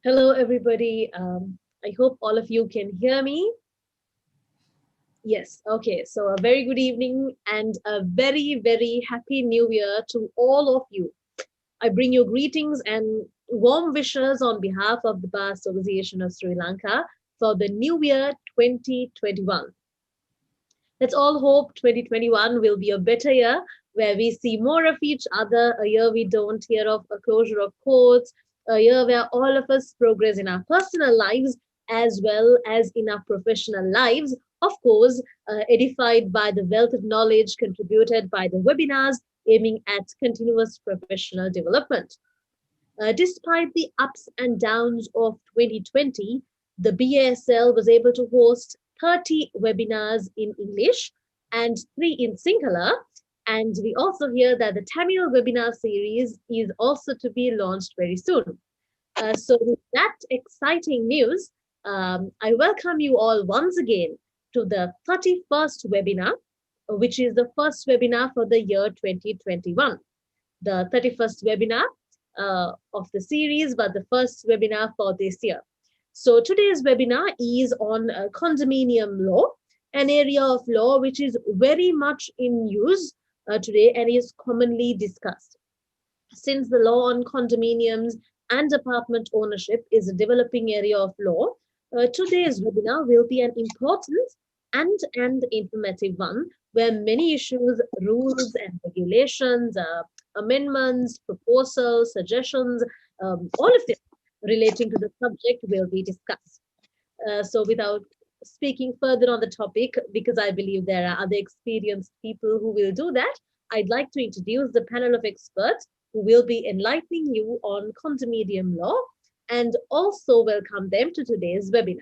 Hello, everybody. I hope all of you can hear me. Yes, okay. So, a very good evening and a very, very happy new year to all of you. I bring you greetings and warm wishes on behalf of the Bar Association of Sri Lanka for the new year 2021. Let's all hope 2021 will be a better year where we see more of each other, a year we don't hear of a closure of courts, a year where all of us progress in our personal lives as well as in our professional lives, of course, edified by the wealth of knowledge contributed by the webinars aiming at continuous professional development. Despite the ups and downs of 2020, the BASL was able to host 30 webinars in English and 3 in Sinhala. And we also hear that the Tamil webinar series is also to be launched very soon. So with that exciting news, I welcome you all once again to the 31st webinar, which is the first webinar for the year 2021. The 31st webinar of the series, but the first webinar for this year. So today's webinar is on condominium law, an area of law which is very much in use today and is commonly discussed. Since the law on condominiums and apartment ownership is a developing area of law, today's webinar will be an important and informative one where many issues, rules and regulations, amendments, proposals, suggestions, all of them relating to the subject will be discussed. So without speaking further on the topic, because I believe there are other experienced people who will do that, I'd like to introduce the panel of experts who will be enlightening you on condominium law and also welcome them to today's webinar.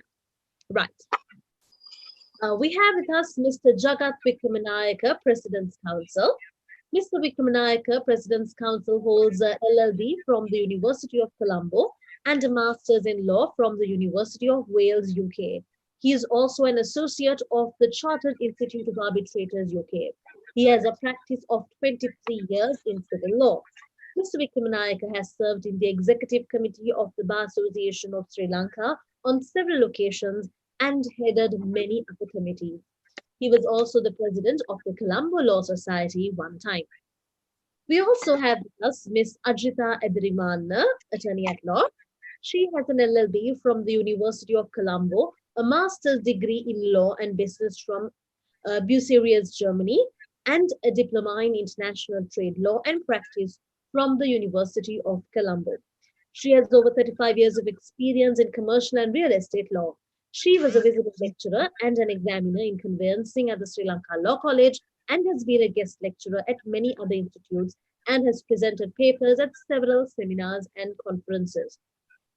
Right. We have with us Mr. Jagat Vikramanayaka, President's Counsel. Mr. Vikramanayaka, President's Counsel, holds a LLB from the University of Colombo and a Master's in Law from the University of Wales, UK. He is also an associate of the Chartered Institute of Arbitrators, UK. He has a practice of 23 years in civil law. Mr. Vikramanayaka has served in the Executive Committee of the Bar Association of Sri Lanka on several occasions and headed many other committees. He was also the president of the Colombo Law Society one time. We also have with us Ms. Ajita Edrimanna, attorney at law. She has an LLB from the University of Colombo, a master's degree in law and business from Bucerius, Germany, and a diploma in international trade law and practice from the University of Colombo. She has over 35 years of experience in commercial and real estate law. She was a visiting lecturer and an examiner in conveyancing at the Sri Lanka Law College and has been a guest lecturer at many other institutes and has presented papers at several seminars and conferences.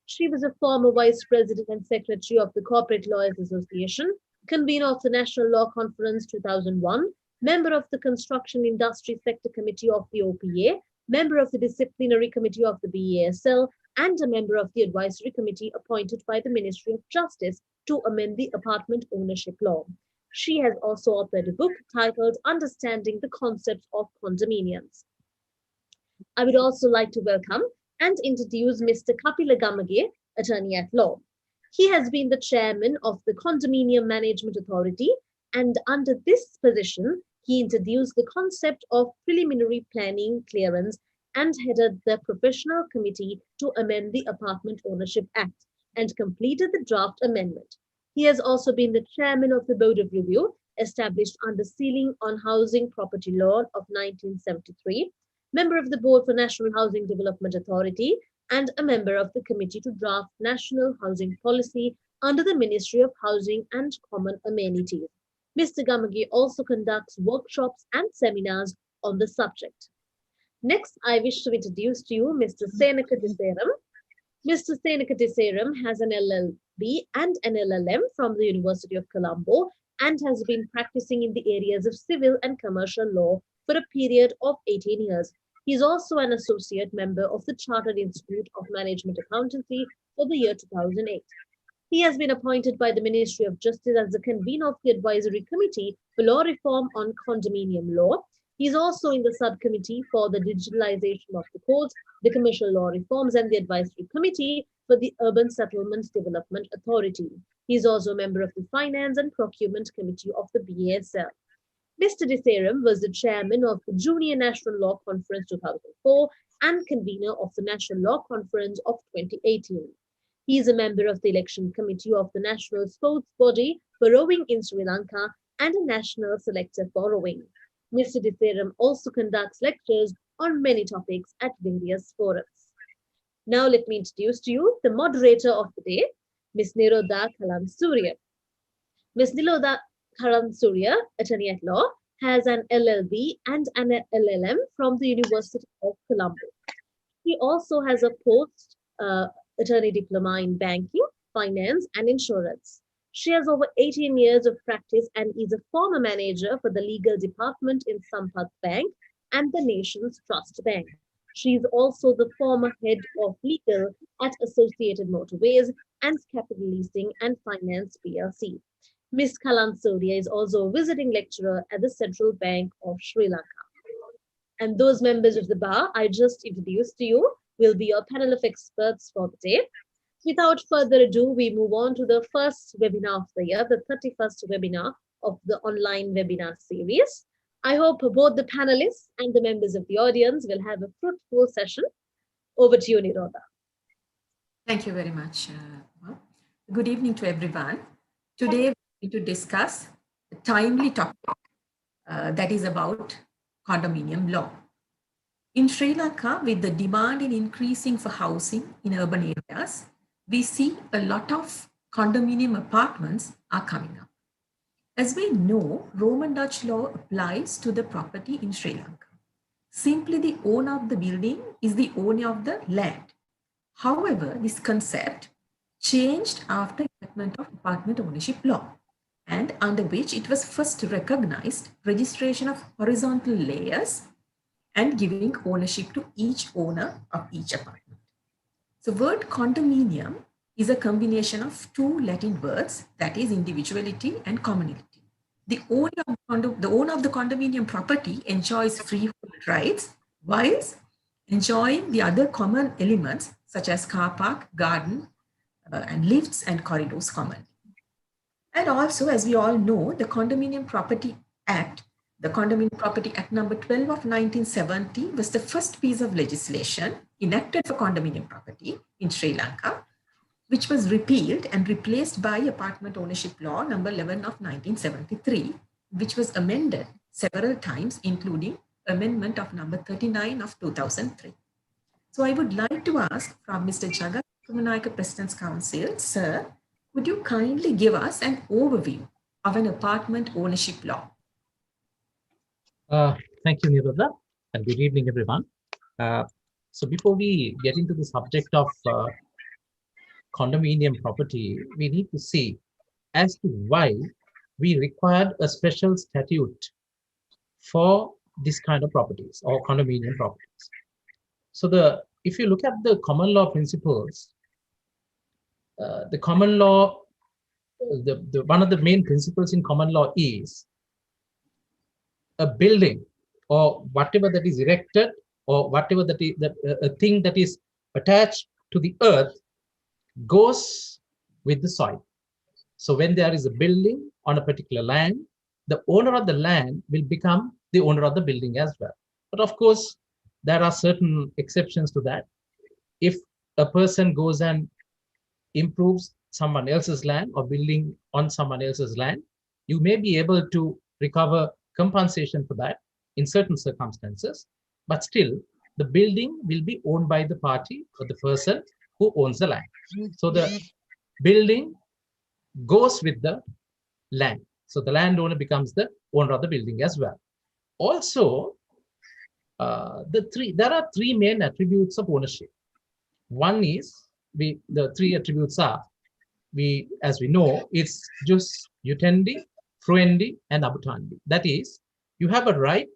She was a former vice president and secretary of the Corporate Lawyers Association, convener of the National Law Conference 2001, member of the Construction Industry Sector Committee of the OPA, member of the Disciplinary Committee of the BASL, and a member of the Advisory Committee appointed by the Ministry of Justice to amend the apartment ownership law. She has also authored a book titled Understanding the Concepts of Condominiums. I would also like to welcome and introduce Mr. Kapila Gamage, attorney at law. He has been the chairman of the Condominium Management Authority, and under this position, he introduced the concept of preliminary planning clearance and headed the Provisional Committee to amend the Apartment Ownership Act and completed the draft amendment. He has also been the chairman of the Board of Review, established under Ceiling on Housing Property Law of 1973, member of the Board for National Housing Development Authority, and a member of the Committee to draft National Housing Policy under the Ministry of Housing and Common Amenities. Mr. Gamage also conducts workshops and seminars on the subject. Next, I wish to introduce to you Mr. Senaka Deseram. Mr. Senaka Deseram has an LLB and an LLM from the University of Colombo and has been practicing in the areas of civil and commercial law for a period of 18 years. He is also an associate member of the Chartered Institute of Management Accountancy for the year 2008. He has been appointed by the Ministry of Justice as the convener of the Advisory Committee for Law Reform on Condominium Law. He is also in the subcommittee for the digitalization of the courts, the commercial law reforms, and the Advisory Committee for the Urban Settlements Development Authority. He is also a member of the Finance and Procurement Committee of the BASL. Mr. Desaram was the chairman of the Junior National Law Conference 2004 and convener of the National Law Conference of 2018. He is a member of the Election Committee of the National Sports Body for Rowing in Sri Lanka and a National Selector for Rowing. Mr. Desaram also conducts lectures on many topics at various forums. Now let me introduce to you the moderator of the day, Ms. Nirodha Kalansurya. Ms. Nirodha Kalansurya, attorney at law, has an LLB and an LLM from the University of Colombo. She also has a post attorney diploma in banking, finance, and insurance. She has over 18 years of practice and is a former manager for the legal department in Sampath Bank and the nation's Trust Bank. She is also the former head of legal at Associated Motorways and Capital Leasing and Finance PLC. Ms. Kalansurya is also a visiting lecturer at the Central Bank of Sri Lanka. And those members of the bar I just introduced to you will be your panel of experts for the day. Without further ado, we move on to the first webinar of the year, the 31st webinar of the online webinar series. I hope both the panelists and the members of the audience will have a fruitful session. Over to you, Nirodha. Thank you very much. Good evening to everyone. Today, we're going to discuss a timely topic that is about condominium law. In Sri Lanka, with the demand increasing for housing in urban areas, we see a lot of condominium apartments are coming up. As we know, Roman Dutch law applies to the property in Sri Lanka. Simply the owner of the building is the owner of the land. However, this concept changed after enactment of apartment ownership law, and under which it was first recognized registration of horizontal layers and giving ownership to each owner of each apartment. The word condominium is a combination of two Latin words, that is individuality and community. The owner of the condominium property enjoys freehold rights whilst enjoying the other common elements such as car park, garden, and lifts and corridors commonly. And also, as we all know, the Condominium Property Act, the Condominium Property Act number 12 of 1970 was the first piece of legislation enacted for condominium property in Sri Lanka, which was repealed and replaced by Apartment Ownership Law number 11 of 1973, which was amended several times, including amendment of number 39 of 2003. So I would like to ask from Mr. Jagat Kumanayaka, President's Counsel, sir, would you kindly give us an overview of an apartment ownership law? Thank you, Nirodha, and good evening, everyone. So before we get into the subject of condominium property, we need to see as to why we required a special statute for this kind of properties or condominium properties. So if you look at the common law principles, the common law, one of the main principles in common law is a building or whatever that is erected or whatever that is a thing that is attached to the earth goes with the soil. So when there is a building on a particular land, the owner of the land will become the owner of the building as well. But of course, there are certain exceptions to that. If a person goes and improves someone else's land or building on someone else's land, you may be able to recover compensation for that in certain circumstances, but still the building will be owned by the party or the person who owns the land. So the building goes with the land. So the landowner becomes the owner of the building as well. Also, there are three main attributes of ownership. One is, the three attributes are, as we know, it's jus utendi, fruendi, and abutandi. That is, you have a right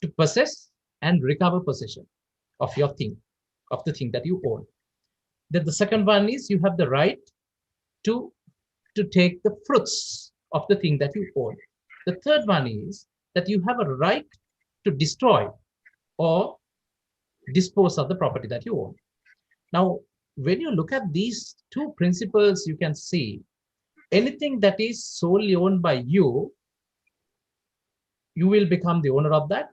to possess and recover possession of your thing, of the thing that you own. Then the second one is you have the right to take the fruits of the thing that you own. The third one is that you have a right to destroy or dispose of the property that you own. Now, when you look at these two principles, you can see anything that is solely owned by you, you will become the owner of that.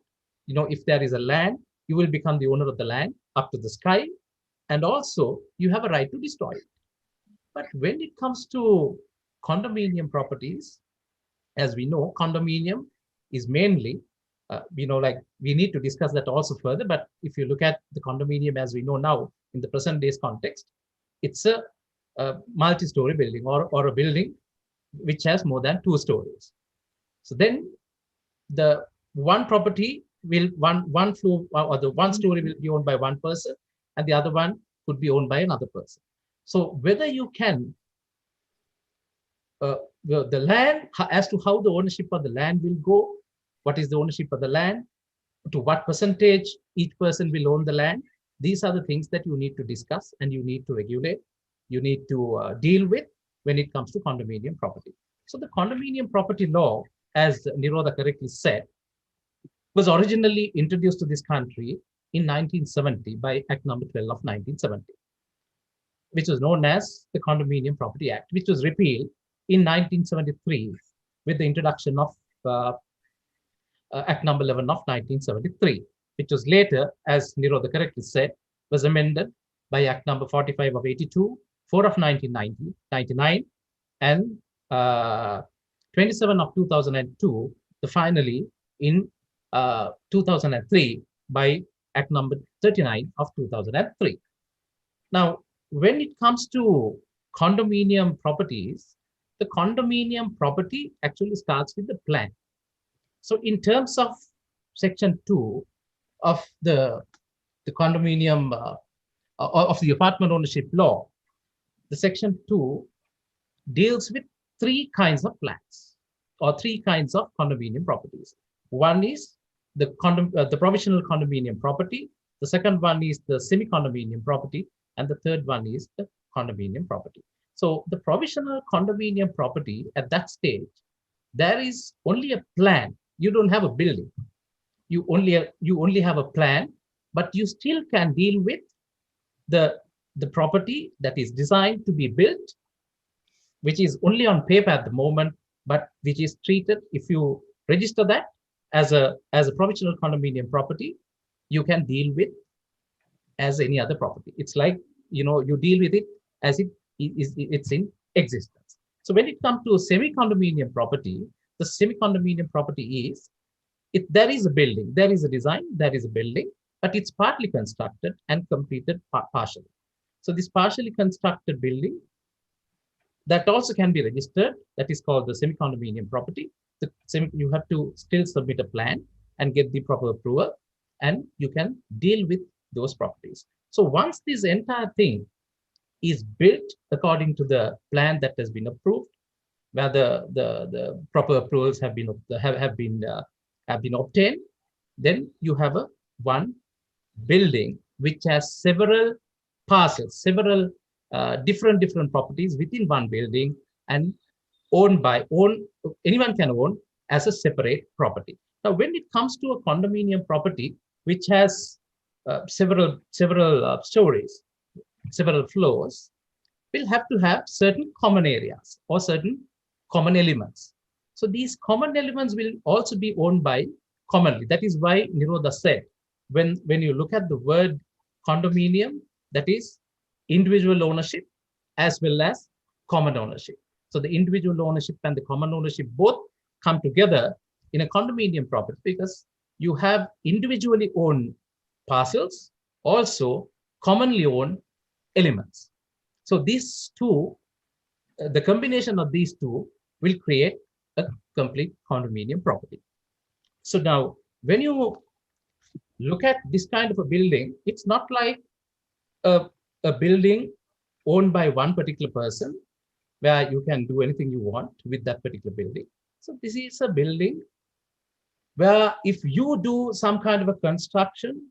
If there is a land, you will become the owner of the land up to the sky, and also you have a right to destroy it. But when it comes to condominium properties, as we know, condominium is mainly, like we need to discuss that also further. But if you look at the condominium as we know now in the present day's context, it's a multi-story building or a building which has more than 2 stories. So then the one property will one floor or the one story will be owned by one person, and the other one could be owned by another person. So whether you can the land, as to how the ownership of the land will go, what is the ownership of the land, to what percentage each person will own the land, these are the things that you need to discuss and you need to regulate, you need to deal with when it comes to condominium property. So the condominium property law, as Nirodha correctly said, was originally introduced to this country in 1970 by Act number 12 of 1970, which was known as the Condominium Property Act, which was repealed in 1973 with the introduction of Act number 11 of 1973, which was later, as Nirodha correctly said, was amended by Act number 45 of 82, 4 of 1999, and 27 of 2002, finally in 2003 by Act number 39 of 2003. Now, when it comes to condominium properties, the condominium property actually starts with the plan. So in terms of section 2 of the condominium of the apartment ownership law, the section 2 deals with 3 kinds of plans or 3 kinds of condominium properties. One is the provisional condominium property, the second one is the semi-condominium property, and the third one is the condominium property. So the provisional condominium property, at that stage, there is only a plan. You don't have a building. You only have a plan, but you still can deal with the property that is designed to be built, which is only on paper at the moment, but which is treated, if you register that as a provisional condominium property, you can deal with as any other property. It's like, you deal with it as it's in existence. So when it comes to a semi-condominium property, the semi-condominium property is, if there is a building, there is a design, there is a building, but it's partly constructed and completed partially. So this partially constructed building, that also can be registered, that is called the semi-condominium property. You have to still submit a plan and get the proper approval, and you can deal with those properties. So once this entire thing is built according to the plan that has been approved, where the proper approvals have been obtained, then you have one building which has several parcels, several different properties within one building, and anyone can own as a separate property. Now, when it comes to a condominium property which has several stories, several floors, will have to have certain common areas or certain common elements. So these common elements will also be owned by commonly. That is why Nirodha said, when you look at the word condominium, that is individual ownership as well as common ownership. So the individual ownership and the common ownership both come together in a condominium property, because you have individually owned parcels, also commonly owned elements. So these two, the combination of these two will create a complete condominium property. So now, when you look at this kind of a building, it's not like a building owned by one particular person where you can do anything you want with that particular building. So this is a building where if you do some kind of a construction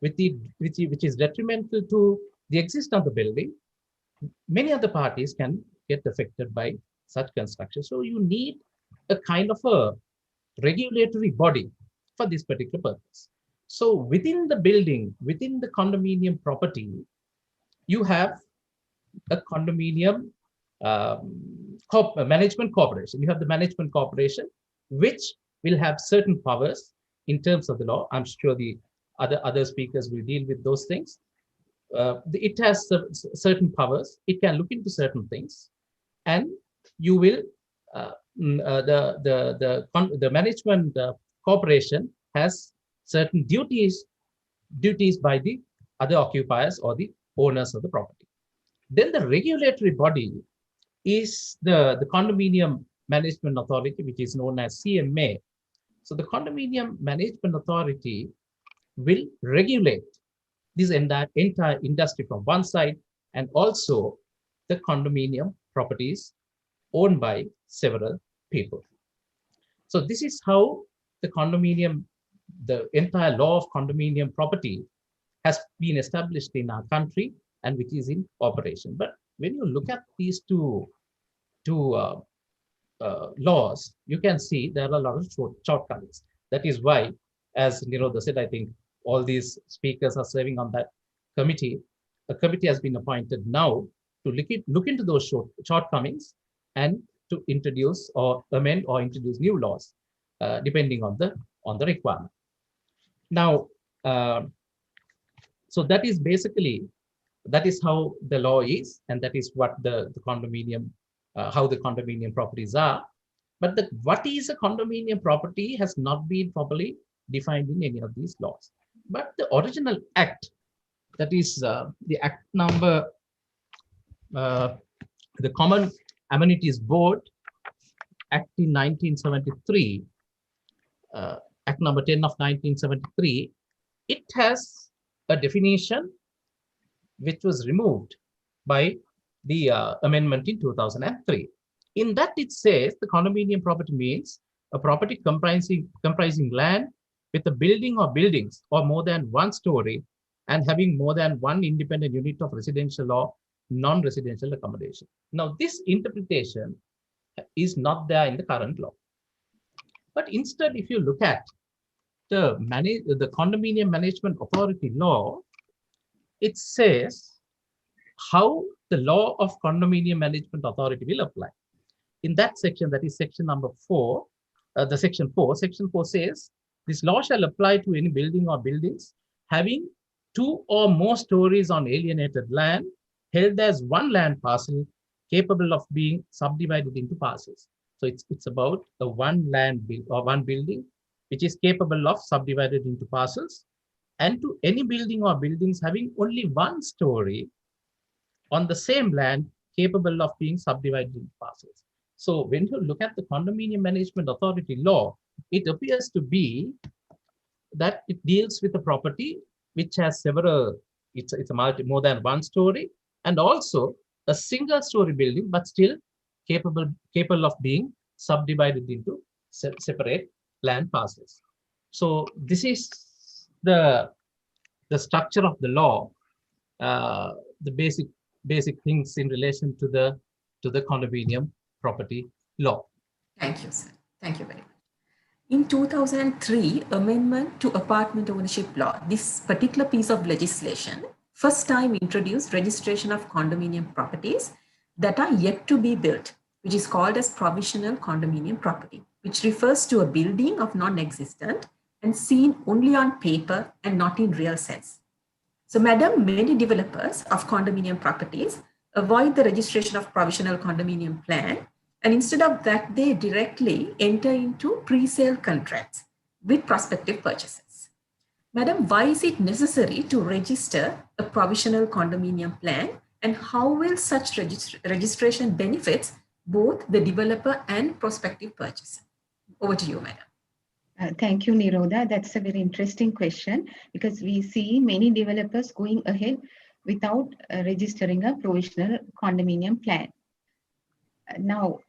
which is detrimental to the existence of the building, many other parties can get affected by such construction. So you need a kind of a regulatory body for this particular purpose. So within the building, within the condominium property, you have a condominium management corporation. You have the management corporation, which will have certain powers in terms of the law. I'm sure the other speakers will deal with those things. It has certain powers. It can look into certain things, and you will the management corporation has certain duties by the other occupiers or the owners of the property. Then the regulatory body is the Condominium Management Authority, which is known as CMA. So the Condominium Management Authority will regulate this entire industry from one side, and also the condominium properties owned by several people. So this is how the entire law of condominium property has been established in our country and which is in operation. But when you look at these two laws, you can see there are a lot of shortcomings. That is why, as Nirodha said, I think all these speakers are serving on that committee. A committee has been appointed now to look into those shortcomings and to introduce or amend or introduce new laws, depending on the requirement. Now, so that is how the law is, and that is what the condominium, how the condominium properties are. But what is a condominium property has not been properly defined in any of these laws. But the original act, that is the act number, the Common Amenities Board Act in 1973, Act number 10 of 1973, it has a definition which was removed by the amendment in 2003. In that, it says the condominium property means a property comprising land with a building or buildings or more than one story and having more than one independent unit of residential or non-residential accommodation. Now, this interpretation is not there in the current law. But instead, if you look at the Condominium Management Authority law, it says how the law of Condominium Management Authority will apply. In that section, that is section number 4, section 4 says, this law shall apply to any building or buildings having 2 or more stories on alienated land held as one land parcel capable of being subdivided into parcels. So it's about a one building which is capable of subdivided into parcels, and to any building or buildings having only one story on the same land capable of being subdivided into parcels. So when you look at the Condominium Management Authority law, it appears to be that it deals with a property which has several, it's a more than one story, and also a single story building, but still capable of being subdivided into separate land parcels. So this is the structure of the law, the basic things in relation to the condominium property law. Thank you, sir. Thank you very much. In 2003, amendment to apartment ownership law, this particular piece of legislation first time introduced registration of condominium properties that are yet to be built, which is called as provisional condominium property, which refers to a building of non-existent and seen only on paper and not in real sense. So, madam, many developers of condominium properties avoid the registration of provisional condominium plan, and instead of that, they directly enter into pre-sale contracts with prospective purchasers. Madam, why is it necessary to register a provisional condominium plan, and how will such registration benefits both the developer and prospective purchaser? Over to you, madam. Thank you, Nirodha. That's a very interesting question, because we see many developers going ahead without registering a provisional condominium plan. Now,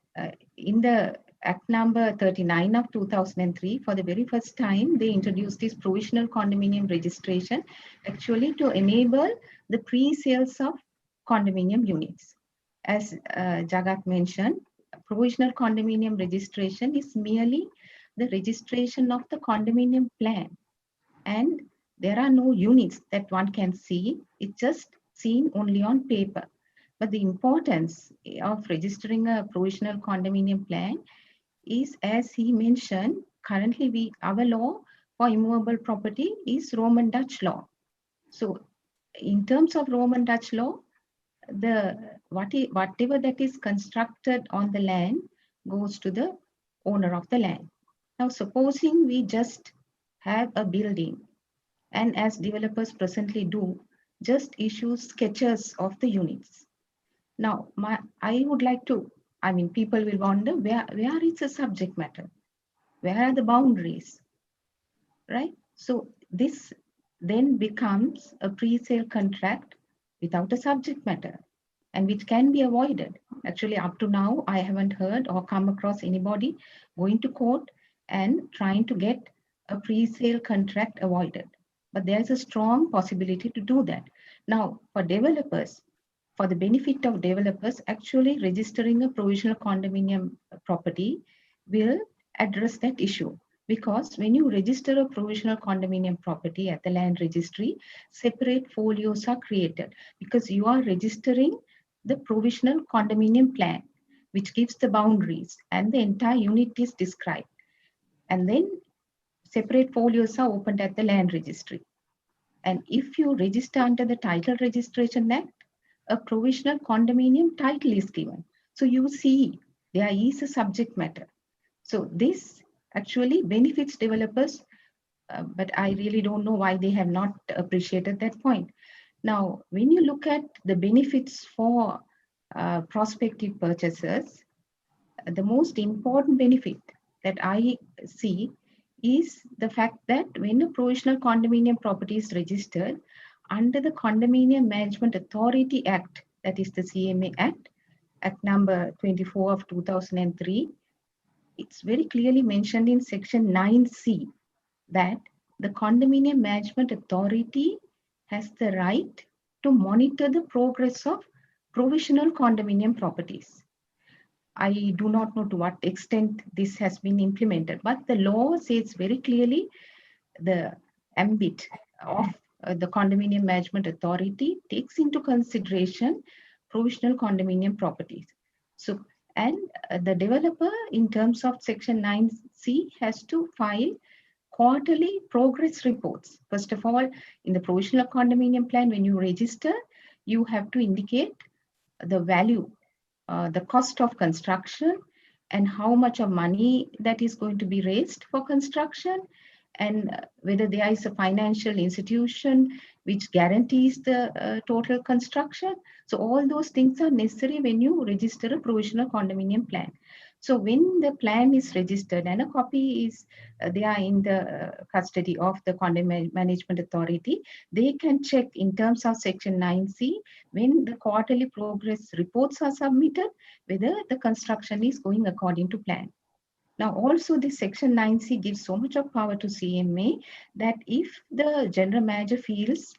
in the Act number 39 of 2003, for the very first time, they introduced this provisional condominium registration, actually to enable the pre-sales of condominium units. As Jagat mentioned, provisional condominium registration is merely the registration of the condominium plan, and there are no units that one can see. It's just seen only on paper. But the importance of registering a provisional condominium plan is, as he mentioned, currently our law for immovable property is Roman Dutch law. So in terms of Roman Dutch law, whatever that is constructed on the land goes to the owner of the land. Now, supposing we just have a building, and as developers presently do, just issue sketches of the units. Now, I would like to, people will wonder where is the subject matter? Where are the boundaries? Right? So this then becomes a pre-sale contract without a subject matter, and which can be avoided. Actually, up to now, I haven't heard or come across anybody going to court and trying to get a pre-sale contract avoided. But there's a strong possibility to do that. Now, for developers, for the benefit of developers, actually registering a provisional condominium property will address that issue. Because when you register a provisional condominium property at the land registry, separate folios are created because you are registering the provisional condominium plan, which gives the boundaries and the entire unit is described. And then separate folios are opened at the land registry. And if you register under the Title Registration Act, a provisional condominium title is given. So you see there is a subject matter. So this actually benefits developers, but I really don't know why they have not appreciated that point. Now, when you look at the benefits for prospective purchasers, the most important benefit that I see is the fact that when a provisional condominium property is registered under the Condominium Management Authority Act, that is the CMA Act number 24 of 2003, it's very clearly mentioned in section 9C that the Condominium Management Authority has the right to monitor the progress of provisional condominium properties. I do not know to what extent this has been implemented, but the law says very clearly the ambit of the Condominium Management Authority takes into consideration provisional condominium properties. So, and the developer in terms of section 9C has to file quarterly progress reports. First of all, in the provisional condominium plan, when you register, you have to indicate the value, the cost of construction, and how much of money that is going to be raised for construction, and whether there is a financial institution which guarantees the total construction. So all those things are necessary when you register a provisional condominium plan. So when the plan is registered and a copy is there in the custody of the Condominium Management Authority, they can check in terms of section 9C, when the quarterly progress reports are submitted, whether the construction is going according to plan. Now, also this section 9C gives so much of power to CMA that if the general manager feels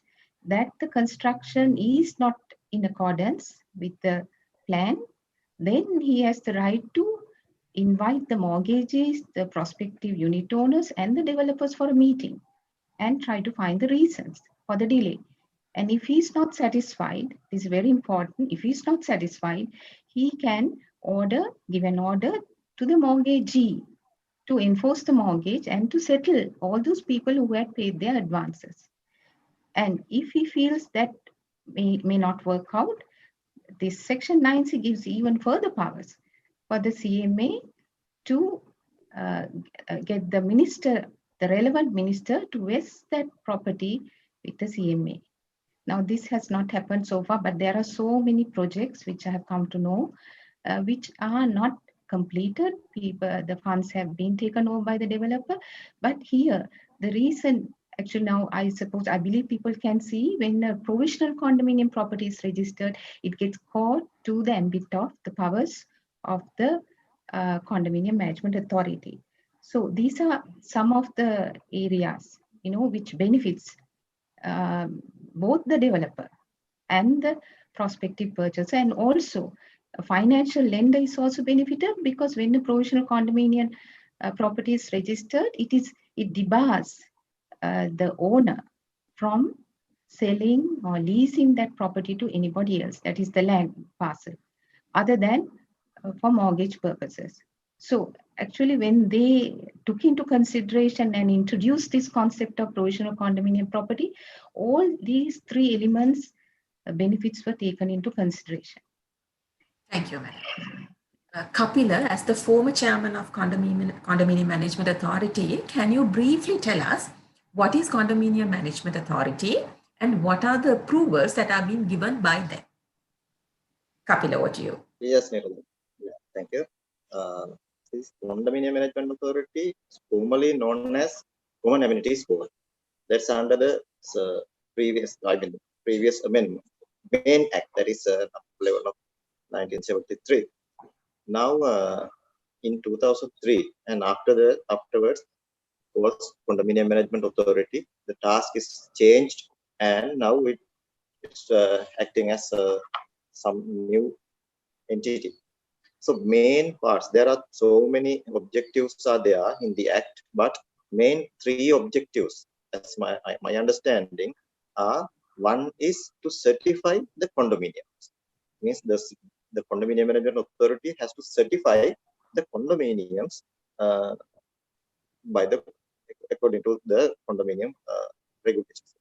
that the construction is not in accordance with the plan, then he has the right to invite the mortgagees, the prospective unit owners, and the developers for a meeting and try to find the reasons for the delay. And if he's not satisfied, this is very important, if he's not satisfied, he can give an order to the mortgagee to enforce the mortgage and to settle all those people who had paid their advances. And if he feels that may not work out, this section 9C gives even further powers for the CMA to get the minister, the relevant minister, to vest that property with the CMA. Now, this has not happened so far, but there are so many projects which I have come to know, which are not completed. The funds have been taken over by the developer. But here, the reason, actually now I believe people can see when a provisional condominium property is registered, it gets called to the ambit of the powers of the Condominium Management Authority. So these are some of the areas, which benefits both the developer and the prospective purchaser, and also a financial lender is also benefited, because when the provisional condominium property is registered, it debars the owner from selling or leasing that property to anybody else, that is the land parcel, other than for mortgage purposes. So actually, when they took into consideration and introduced this concept of provisional condominium property, all these three elements, benefits were taken into consideration. Thank you, madam. Kapila, as the former chairman of Condominium Management Authority, can you briefly tell us what is Condominium Management Authority and what are the approvals that are being given by them? Kapila, over to you. Yes, Nirmal. Yeah, thank you. This Condominium Management Authority is formerly known as Common Amenities Board. That's under the previous amendment, main act, that is level of 1973. Now, in 2003, and afterwards was Condominium Management Authority. The task is changed, and now it's acting as some new entity. So main parts, there are so many objectives are there in the act, but main three objectives, as my understanding, are: one is to certify the condominiums. Means the Condominium Management Authority has to certify the condominiums according to the condominium regulations.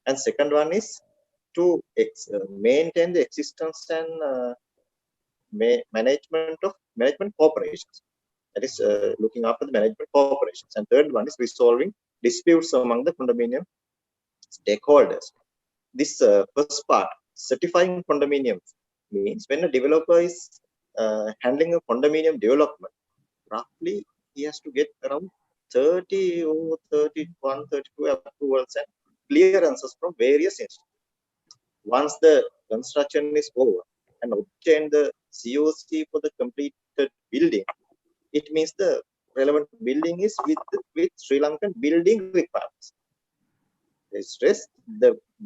And second one is to maintain the existence and management corporations. That is looking after the management corporations. And third one is resolving disputes among the condominium stakeholders. This first part, certifying condominiums, means when a developer is handling a condominium development, roughly he has to get around 30 or 31, 32 approvals and clearances from various institutions. Once the construction is over and obtain the COC for the completed building, it means the relevant building is with Sri Lankan building requirements.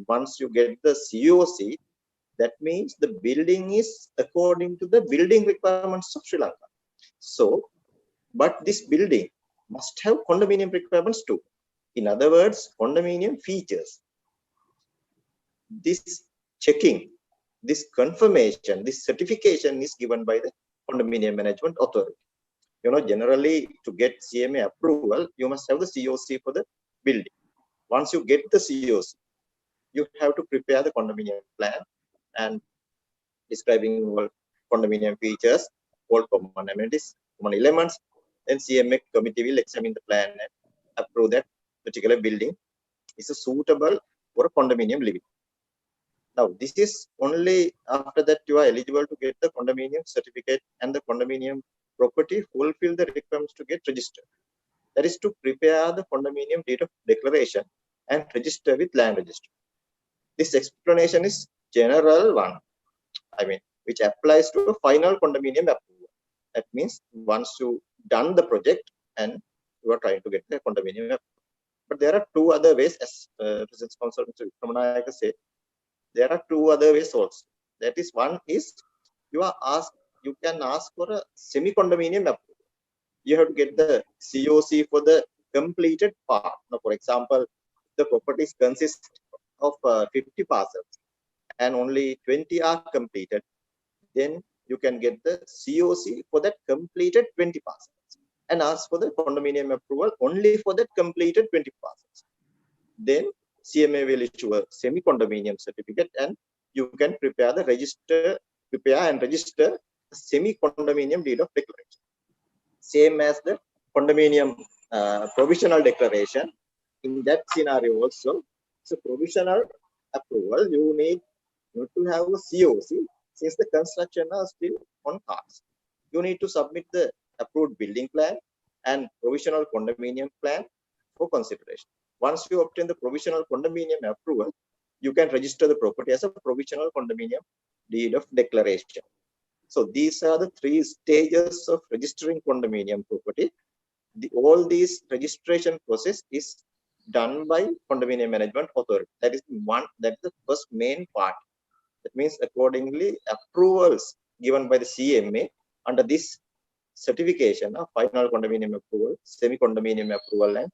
Once you get the COC, that means the building is according to the building requirements of Sri Lanka. So, but this building must have condominium requirements too. In other words, condominium features. This checking, this confirmation, this certification is given by the Condominium Management Authority. Generally to get CMA approval, you must have the COC for the building. Once you get the COC, you have to prepare the condominium plan and describing all condominium features, all common amenities, common elements. Then CMA committee will examine the plan and approve that particular building is suitable for a condominium living. Now, this is only after that you are eligible to get the condominium certificate and the condominium property fulfill the requirements to get registered. That is to prepare the condominium deed of declaration and register with land registry. This explanation is general one, which applies to a final condominium approval. That means once you done the project and you are trying to get the condominium approval. But there are two other ways, as President Sponsor Mr. Vikramanayaka said. There are two other ways also. That is, one is you can ask for a semi-condominium approval. You have to get the COC for the completed part. Now, for example, the properties consist of 50 parcels and only 20 are completed. Then you can get the COC for that completed 20 parcels and ask for the condominium approval only for that completed 20 parcels. Then CMA will issue a semi-condominium certificate and you can prepare and register a semi-condominium deed of declaration. Same as the condominium provisional declaration. In that scenario also, so provisional approval, you need to have a COC since the construction are still on cards. You need to submit the approved building plan and provisional condominium plan for consideration. Once you obtain the provisional condominium approval, you can register the property as a provisional condominium deed of declaration. So these are the three stages of registering condominium property. All these registration process is done by Condominium Management Authority. That is the first main part. That means accordingly approvals given by the CMA under this certification of final condominium approval, semi-condominium approval and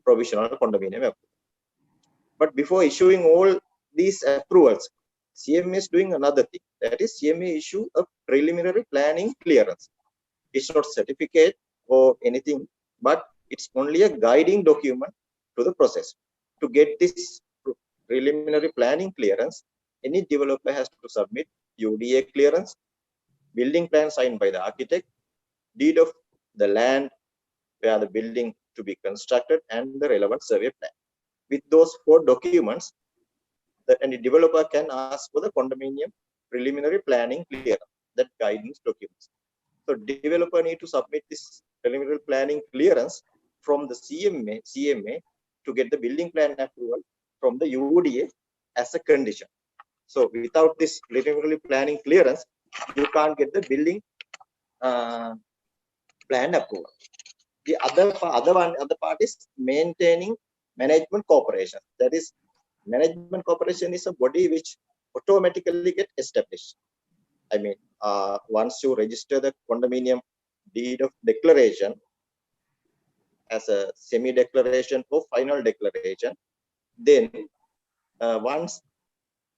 provisional condominium approval. But before issuing all these approvals, CMA is doing another thing. That is, CMA issue a preliminary planning clearance. It's not certificate or anything, but it's only a guiding document to the process. To get this preliminary planning clearance, any developer has to submit UDA clearance, building plan signed by the architect, deed of the land where the building to be constructed, and the relevant survey plan. With those 4 documents, any developer can ask for the condominium preliminary planning clearance, that guidance documents. So developer need to submit this preliminary planning clearance from the CMA to get the building plan approval from the UDA as a condition. So without this preliminary planning clearance, you can't get the building plan approval. The other part is maintaining management corporation. That is, management corporation is a body which automatically get established. I mean, once you register the condominium deed of declaration as a semi-declaration or final declaration, then once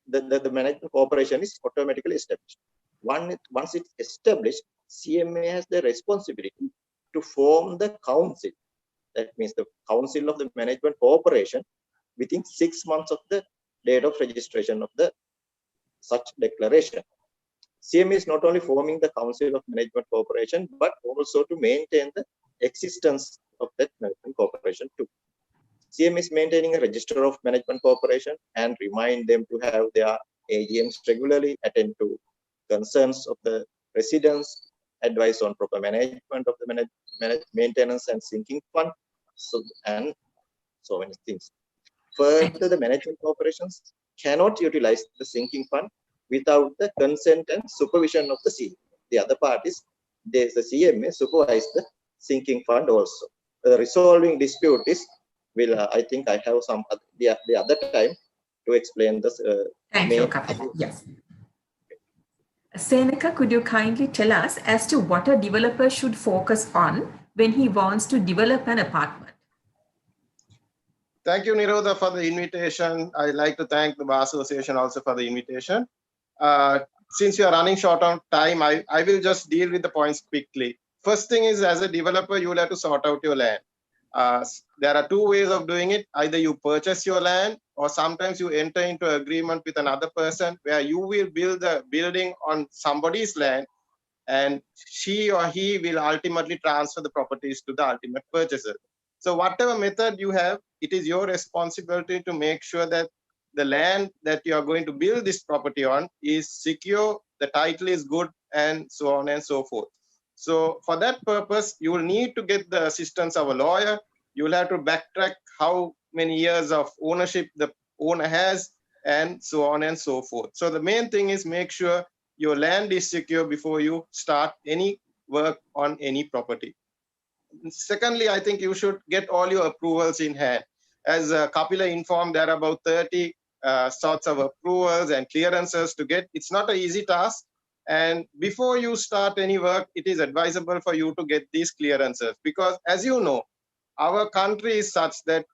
the management corporation is automatically established. Once it's established, CMA has the responsibility to form the council. That means the council of the management corporation within 6 months of the date of registration of the such declaration. CMA is not only forming the council of management corporation, but also to maintain the existence of that management corporation too. CMA is maintaining a register of management corporation and remind them to have their AGMs regularly, attend to concerns of the residents, advise on proper management of the maintenance and sinking fund, and so many things. Further, the management corporations cannot utilize the sinking fund without the consent and supervision of the CMA. The other part is the CMA supervise the sinking fund also. Resolving dispute is, I think I have some the other time to explain this. Thank you, Kapil. Yes. Seneka, could you kindly tell us as to what a developer should focus on when he wants to develop an apartment? Thank you, Nirodha, for the invitation. I'd like to thank the Bar Association also for the invitation. Since you are running short on time, I will just deal with the points quickly. First thing is, as a developer, you will have to sort out your land. There are 2 ways of doing it. Either you purchase your land, or sometimes you enter into agreement with another person where you will build the building on somebody's land, and she or he will ultimately transfer the properties to the ultimate purchaser. So whatever method you have, it is your responsibility to make sure that the land that you are going to build this property on is secure, the title is good, and so on and so forth. So for that purpose, you will need to get the assistance of a lawyer. You will have to backtrack how many years of ownership the owner has, and so on and so forth. So the main thing is make sure your land is secure before you start any work on any property. Secondly, I think you should get all your approvals in hand. As Kapila informed, there are about 30 sorts of approvals and clearances to get. It's not an easy task. And before you start any work, it is advisable for you to get these clearances, because as you know, our country is such that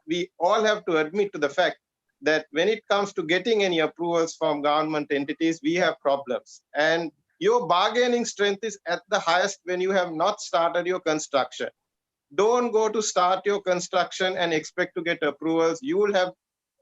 we all have to admit to the fact that when it comes to getting any approvals from government entities, we have problems. And your bargaining strength is at the highest when you have not started your construction. Don't go to start your construction and expect to get approvals. You will have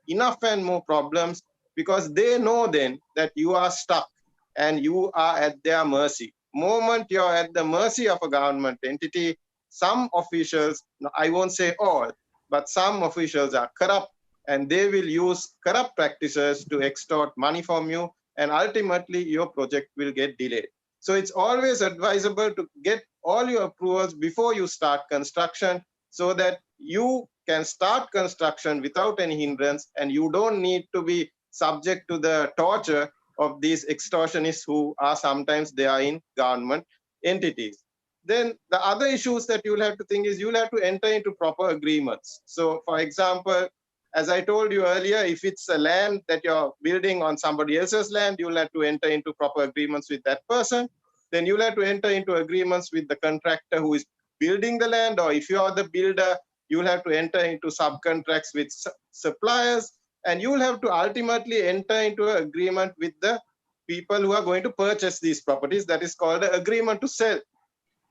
enough and more problems, because they know then that you are stuck and you are at their mercy. Moment you're at the mercy of a government entity, some officials, I won't say all, but some officials are corrupt, and they will use corrupt practices to extort money from you, and ultimately your project will get delayed. So it's always advisable to get all your approvals before you start construction, so that you can start construction without any hindrance, and you don't need to be subject to the torture of these extortionists who are sometimes they are in government entities. Then the other issues that you'll have to think is you'll have to enter into proper agreements. So for example, as I told you earlier, if it's a land that you're building on somebody else's land, you'll have to enter into proper agreements with that person. Then you'll have to enter into agreements with the contractor who is building the land, or if you are the builder, you'll have to enter into subcontracts with suppliers. and you will have to ultimately enter into an agreement with the people who are going to purchase these properties. That is called an agreement to sell.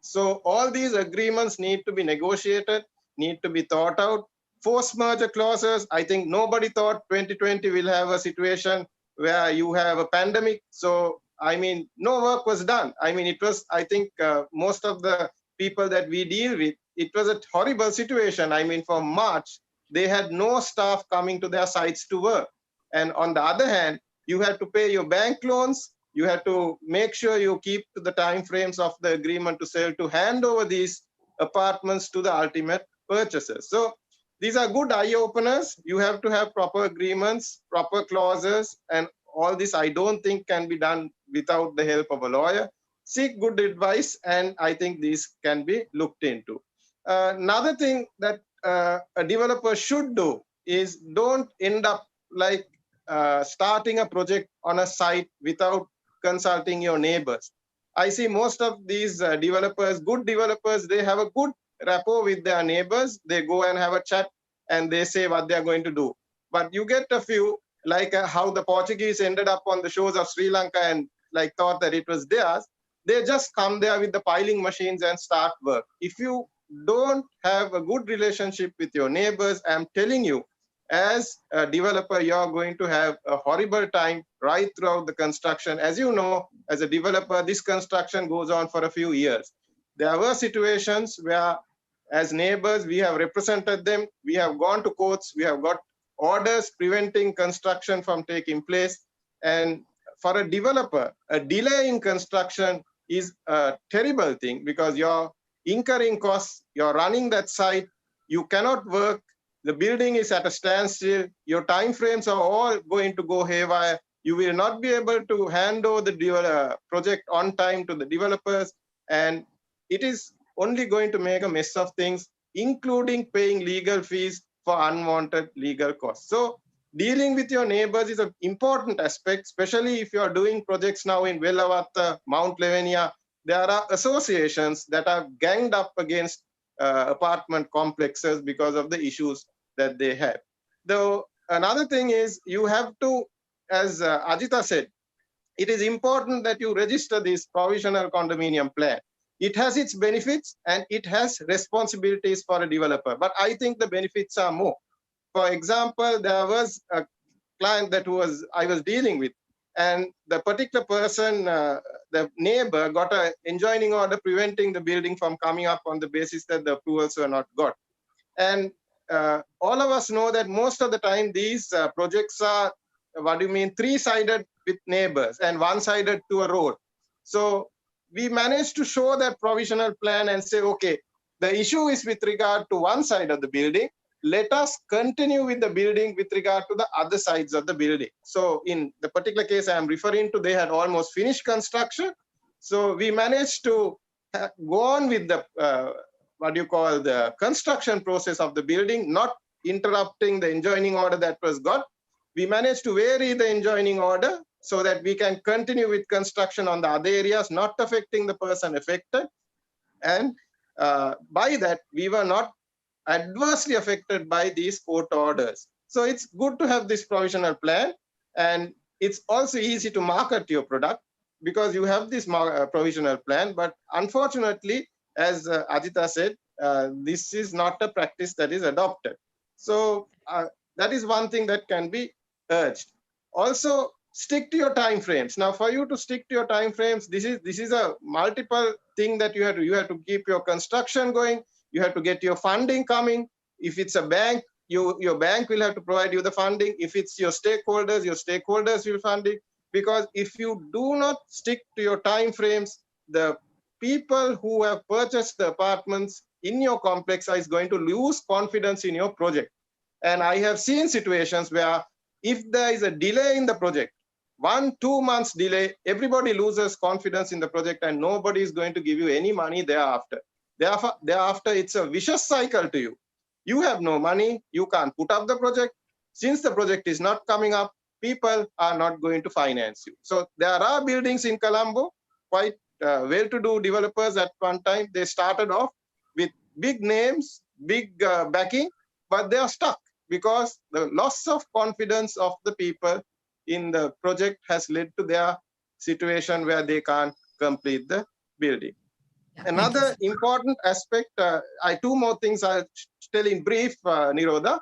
So all these agreements need to be negotiated, need to be thought out. Force merger clauses, I think nobody thought 2020 will have a situation where you have a pandemic. So, I mean, no work was done. I mean, it was, I think most of the people that we deal with, it was a horrible situation. I mean, from March, they had no staff coming to their sites to work. And on the other hand, you had to pay your bank loans. You have to make sure you keep to the time frames of the agreement to sell to hand over these apartments to the ultimate purchasers. So these are good eye openers. You have to have proper agreements, proper clauses, and all this I don't think can be done without the help of a lawyer. Seek good advice, and I think these can be looked into. Another thing that a developer should do is don't end up like starting a project on a site without consulting your neighbors. I see most of these developers, good developers, they have a good rapport with their neighbors. They go and have a chat and they say what they are going to do. But you get a few, like how the Portuguese ended up on the shores of Sri Lanka and like thought that it was theirs. They just come there with the piling machines and start work. If you don't have a good relationship with your neighbors, I'm telling you, as a developer, you're going to have a horrible time right throughout the construction. As you know, as a developer, this construction goes on for a few years. There were situations where, as neighbors, we have represented them. We have gone to courts. We have got orders preventing construction from taking place. And for a developer, a delay in construction is a terrible thing because you're incurring costs. You're running that site. You cannot work. The building is at a standstill. Your time frames are all going to go haywire. You will not be able to hand over the project on time to the developers. And it is only going to make a mess of things, including paying legal fees for unwanted legal costs. So dealing with your neighbors is an important aspect, especially if you are doing projects now in Velavatta, Mount Lavinia. There are associations that are ganged up against apartment complexes because of the issues that they have. Though another thing is you have to, as Ajita said, it is important that you register this provisional condominium plan. It has its benefits and it has responsibilities for a developer, but I think the benefits are more. For example, there was a client that I was dealing with, and the particular person, the neighbor, got an enjoining order preventing the building from coming up on the basis that the approvals were not got. And all of us know that most of the time these projects are, three-sided with neighbors and one-sided to a road. So we managed to show that provisional plan and say, okay, the issue is with regard to one side of the building. Let us continue with the building with regard to the other sides of the building. So in the particular case I'm referring to, they had almost finished construction. So we managed to go on with the the construction process of the building, not interrupting the enjoining order that was got. We managed to vary the enjoining order so that we can continue with construction on the other areas, not affecting the person affected. And by that, we were not adversely affected by these court orders. So it's good to have this provisional plan, and it's also easy to market your product because you have this provisional plan. But unfortunately, as Ajita said, this is not a practice that is adopted. So that is one thing that can be urged. Also, stick to your time frames. Now, for you to stick to your time frames, this is a multiple thing that you have to keep your construction going. You have to get your funding coming. If it's a bank, your bank will have to provide you the funding. If it's your stakeholders will fund it. Because if you do not stick to your time frames, the people who have purchased the apartments in your complex is going to lose confidence in your project. And I have seen situations where if there is a delay in the project, 1-2 months delay, everybody loses confidence in the project and nobody is going to give you any money thereafter. Thereafter, it's a vicious cycle to you. You have no money, you can't put up the project. Since the project is not coming up, people are not going to finance you. So there are buildings in Colombo, quite well-to-do developers at one time. They started off with big names, big backing, but they are stuck. because the loss of confidence of the people in the project has led to their situation where they can't complete the building. Yeah, Another important aspect, two more things I'll tell in brief, Nirodha,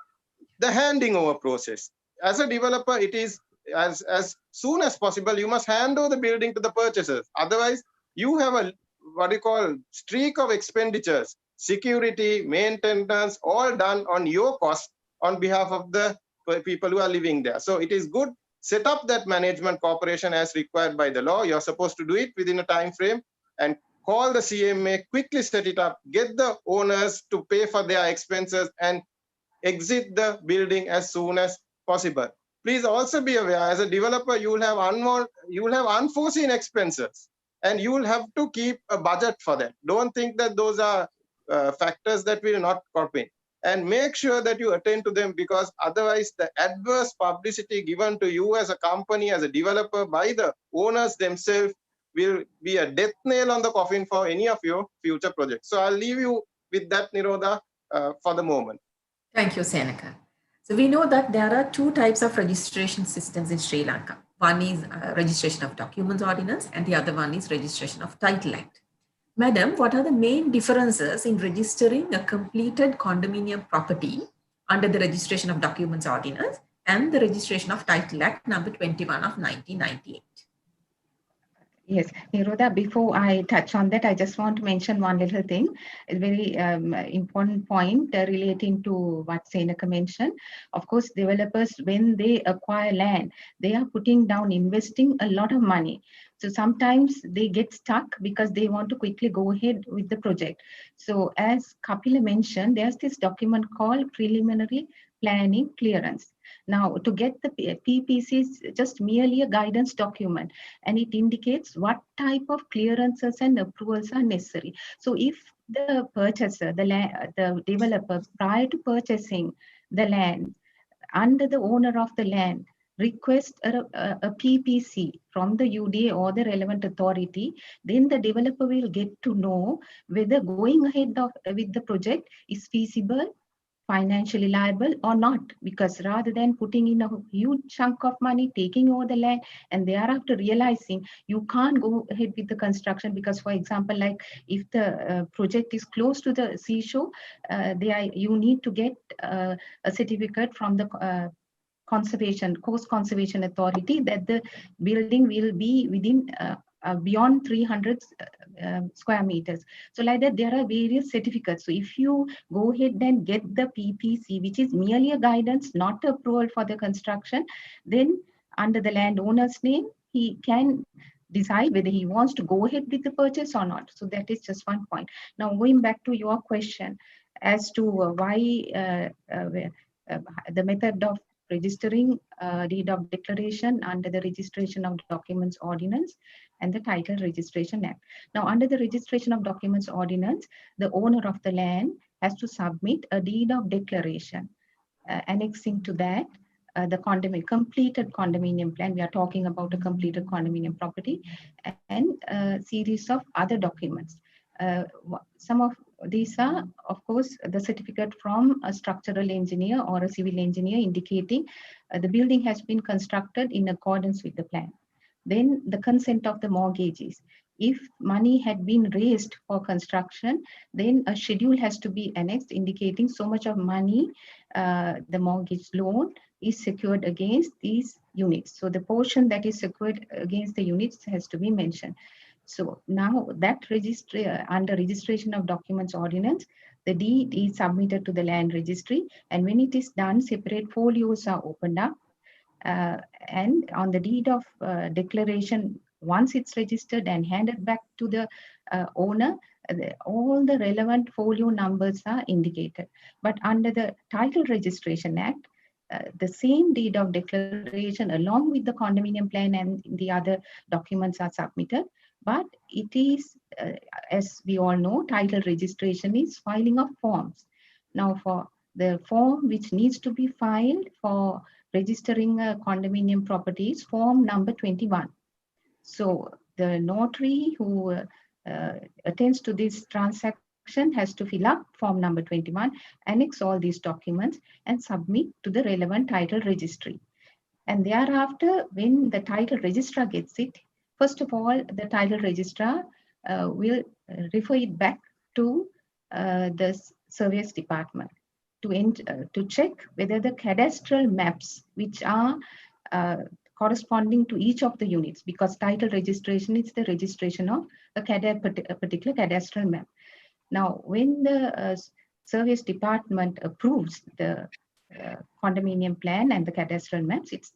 the handing over process. As a developer, it is as soon as possible, you must hand over the building to the purchasers. Otherwise, you have a what you call streak of expenditures, security, maintenance, all done on your cost on behalf of the people who are living there. So it is good, set up that management corporation as required by the law. You're supposed to do it within a time frame and call the CMA, quickly set it up, get the owners to pay for their expenses and exit the building as soon as possible. Please also be aware, as a developer, you will have unforeseen expenses, and you will have to keep a budget for that. Don't think that those are factors that will not crop in. And make sure that you attend to them, because otherwise the adverse publicity given to you as a company, as a developer, by the owners themselves will be a death nail on the coffin for any of your future projects. So I'll leave you with that, Nirodha, for the moment. Thank you, Senaka. So we know that there are two types of registration systems in Sri Lanka. One is registration of documents ordinance, and the other one is registration of title act. Madam, what are the main differences in registering a completed condominium property under the registration of documents ordinance and the registration of title act number 21 of 1998? Yes, Nirodha, before I touch on that, I just want to mention one little thing, a very important point relating to what Senaka mentioned. Of course, developers, when they acquire land, they are putting down, investing a lot of money. So sometimes they get stuck because they want to quickly go ahead with the project. So as Kapila mentioned, there's this document called Preliminary Planning Clearance. Now, to get the PPC is just merely a guidance document, and it indicates what type of clearances and approvals are necessary. So if the purchaser, the developer, prior to purchasing the land, under the owner of the land, request a PPC from the UDA or the relevant authority, then the developer will get to know whether going ahead with the project is feasible, financially liable or not, because rather than putting in a huge chunk of money, taking over the land, and thereafter realizing you can't go ahead with the construction because, for example, like if the project is close to the seashore, you need to get a certificate from the Coast Conservation Authority that the building will be within beyond 300 square meters. So like that, there are various certificates. So if you go ahead and get the PPC, which is merely a guidance, not approval for the construction, then under the landowner's name, he can decide whether he wants to go ahead with the purchase or not. So that is just one point. Now going back to your question as to why the method of registering deed of declaration under the registration of documents ordinance and the title registration act. Now, under the registration of documents ordinance, the owner of the land has to submit a deed of declaration. Annexing to that, the completed condominium plan. We are talking about a completed condominium property, and a series of other documents. Some of these are, of course, the certificate from a structural engineer or a civil engineer indicating the building has been constructed in accordance with the plan. Then the consent of the mortgagees. If money had been raised for construction, then a schedule has to be annexed indicating so much of money, the mortgage loan is secured against these units. So the portion that is secured against the units has to be mentioned. So now that under registration of documents ordinance, the deed is submitted to the land registry, and when it is done, separate folios are opened up. And on the deed of declaration, once it's registered and handed back to the owner, all the relevant folio numbers are indicated. But under the Title Registration Act, the same deed of declaration along with the condominium plan and the other documents are submitted. But it is, as we all know, title registration is filing of forms. Now for the form which needs to be filed for registering a condominium property is form number 21. So the notary who attends to this transaction has to fill up form number 21, annex all these documents and submit to the relevant title registry. And thereafter, when the title registrar gets it, first of all, the title registrar will refer it back to the surveyor's department to check whether the cadastral maps, which are corresponding to each of the units, because title registration is the registration of a particular cadastral map. Now, when the surveyor's department approves the condominium plan and the cadastral maps, it's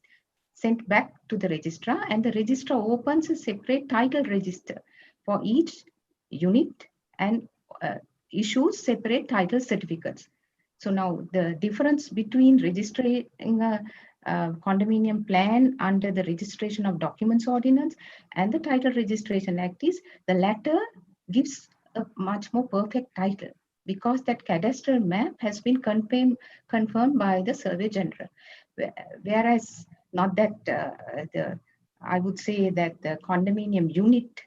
sent back to the registrar, and the registrar opens a separate title register for each unit and issues separate title certificates. So now the difference between registering a condominium plan under the Registration of Documents Ordinance and the Title Registration Act is the latter gives a much more perfect title, because that cadastral map has been confirmed by the Surveyor General. Whereas not that I would say that the condominium unit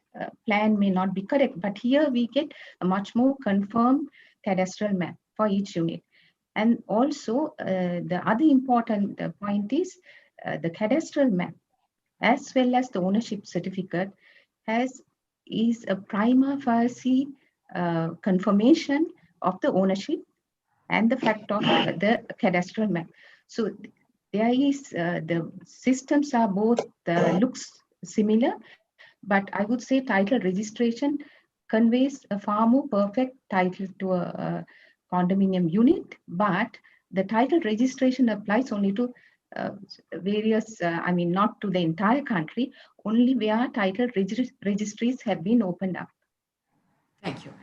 plan may not be correct, but here we get a much more confirmed cadastral map for each unit. And also the other important point is the cadastral map as well as the ownership certificate is a prima facie confirmation of the ownership and the fact of the cadastral map. So there is the systems are both looks similar, but I would say title registration conveys a far more perfect title to a condominium unit, but the title registration applies only to various, I mean, not to the entire country, only where title registries have been opened up. Thank you.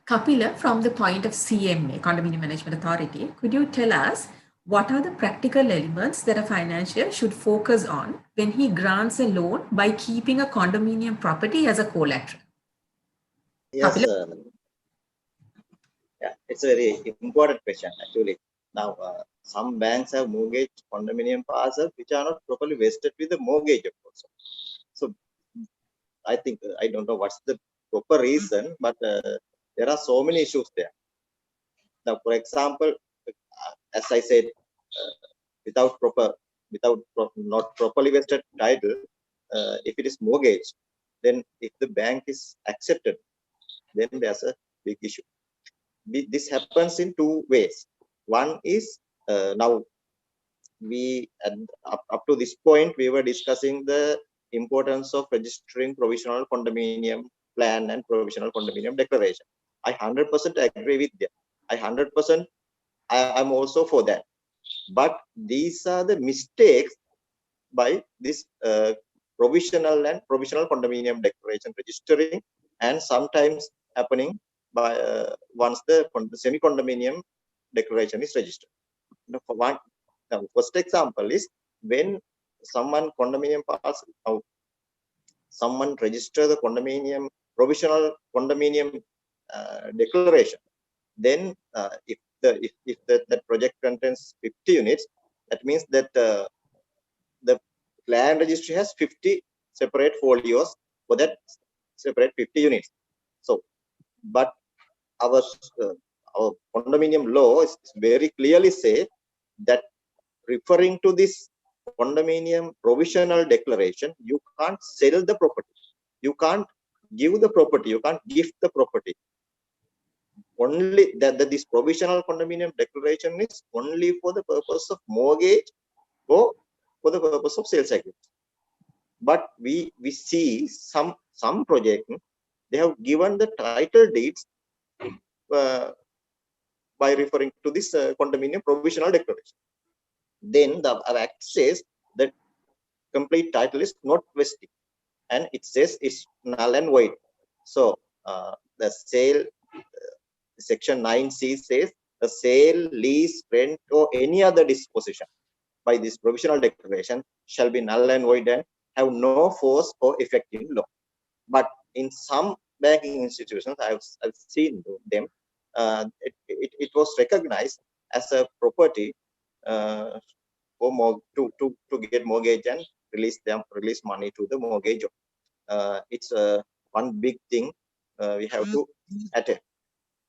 Kapila, from the point of CMA, Condominium Management Authority, could you tell us what are the practical elements that a financier should focus on when he grants a loan by keeping a condominium property as a collateral? Yes, yeah, it's a very important question actually. Now, some banks have mortgage condominium parcels which are not properly vested with the mortgage also. So, I think I don't know what's the proper reason, but there are so many issues there. Now, for example, as I said, not properly vested title, if it is mortgage, then if the bank is accepted, then there's a big issue. This happens in two ways. One is now we up to this point we were discussing the importance of registering provisional condominium plan and provisional condominium declaration. I 100% agree with them. I 100% I'm also for that. But these are the mistakes by this provisional and provisional condominium declaration registering, and sometimes happening by once the semi-condominium declaration is registered. Now, for one, now first example is when someone condominium parcel, someone register the condominium provisional condominium declaration, then if that project contains 50 units, that means that the land registry has 50 separate folios for that separate 50 units. So, but our condominium law is very clearly say that referring to this condominium provisional declaration, you can't sell the property, you can't give the property, you can't gift the property. Only that this provisional condominium declaration is only for the purpose of mortgage or for the purpose of sales agreement. But we see some project, they have given the title deeds by referring to this condominium provisional declaration. Then the act says that complete title is not vested, and it says it's null and void. So the sale section 9C says the sale, lease, rent, or any other disposition by this provisional declaration shall be null and void and have no force or effect in law. But in some banking institutions, I've seen them, it was recognized as a property for to get mortgage and release money to the mortgage. It's one big thing we have to attend.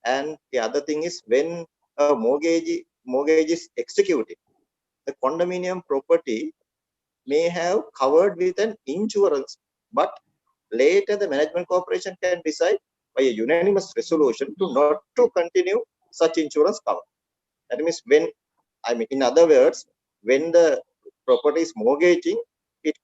And the other thing is when a mortgage is executed, the condominium property may have covered with an insurance, but later the management corporation can decide by a unanimous resolution to not to continue such insurance cover. That means when, I mean, in other words, when the property is mortgaging, it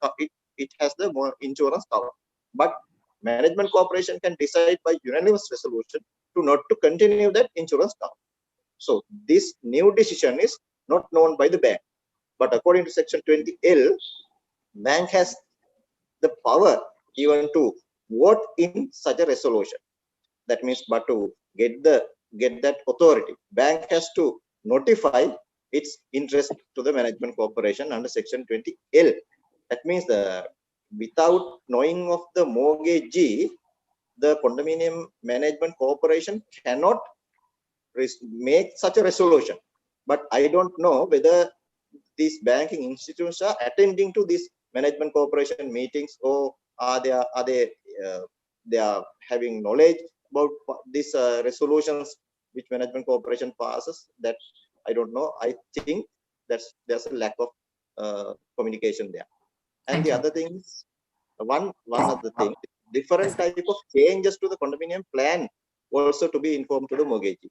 has the insurance cover. But management corporation can decide by unanimous resolution to not to continue that insurance cover. So this new decision is not known by the bank. But according to section 20L, bank has the power even to vote in such a resolution. That means, but to get that authority, bank has to notify its interest to the management corporation under section 20L. That means without knowing of the mortgagee, the condominium management corporation cannot make such a resolution. But I don't know whether these banking institutions are attending to these management corporation meetings, or they are having knowledge about these resolutions which management corporation passes. That I don't know. I think there's a lack of communication there. And Thank the you. other thing is one other thing, different type of changes to the condominium plan also to be informed to the mortgagee.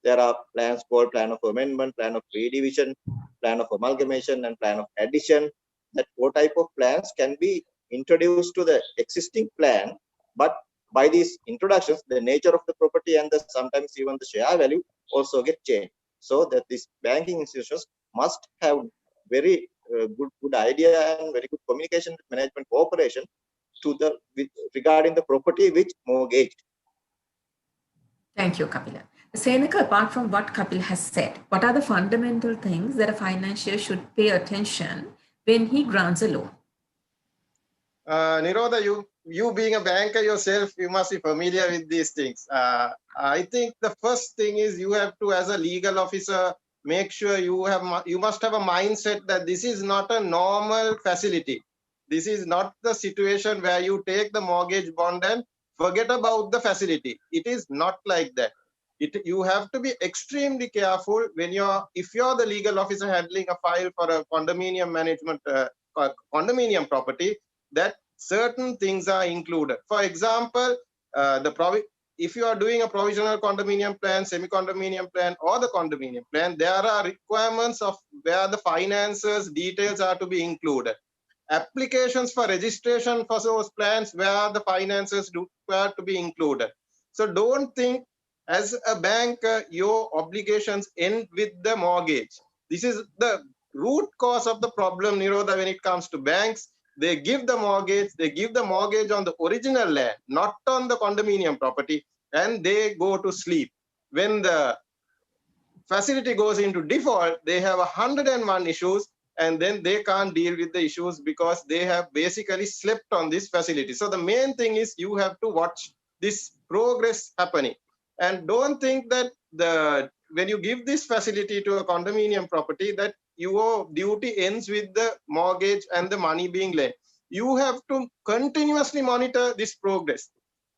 There are plans called plan of amendment, plan of redivision, plan of amalgamation, and plan of addition. That four type of plans can be introduced to the existing plan, but by these introductions, the nature of the property and sometimes even the share value also get changed. So that these banking institutions must have very good idea and very good communication with management corporation regarding the property which mortgaged. Thank you, Kapila. Seneka, apart from what Kapil has said, what are the fundamental things that a financier should pay attention when he grants a loan? Nirodha, you being a banker yourself, you must be familiar with these things. I think the first thing is you have to, as a legal officer, make sure you must have a mindset that this is not a normal facility. This is not the situation where you take the mortgage bond and forget about the facility. It is not like that. You have to be extremely careful when if you're the legal officer handling a file for a condominium management, condominium property, that certain things are included. For example, if you are doing a provisional condominium plan, semi-condominium plan, or the condominium plan, there are requirements of where the finances details are to be included. Applications for registration for those plans where the finances require to be included. So don't think as a banker your obligations end with the mortgage. This is the root cause of the problem, Nirodha, when it comes to banks. They give the mortgage on the original land, not on the condominium property, and they go to sleep. When the facility goes into default, they have 101 issues, and then they can't deal with the issues because they have basically slept on this facility. So the main thing is you have to watch this progress happening. And don't think that when you give this facility to a condominium property, that your duty ends with the mortgage and the money being lent. You have to continuously monitor this progress.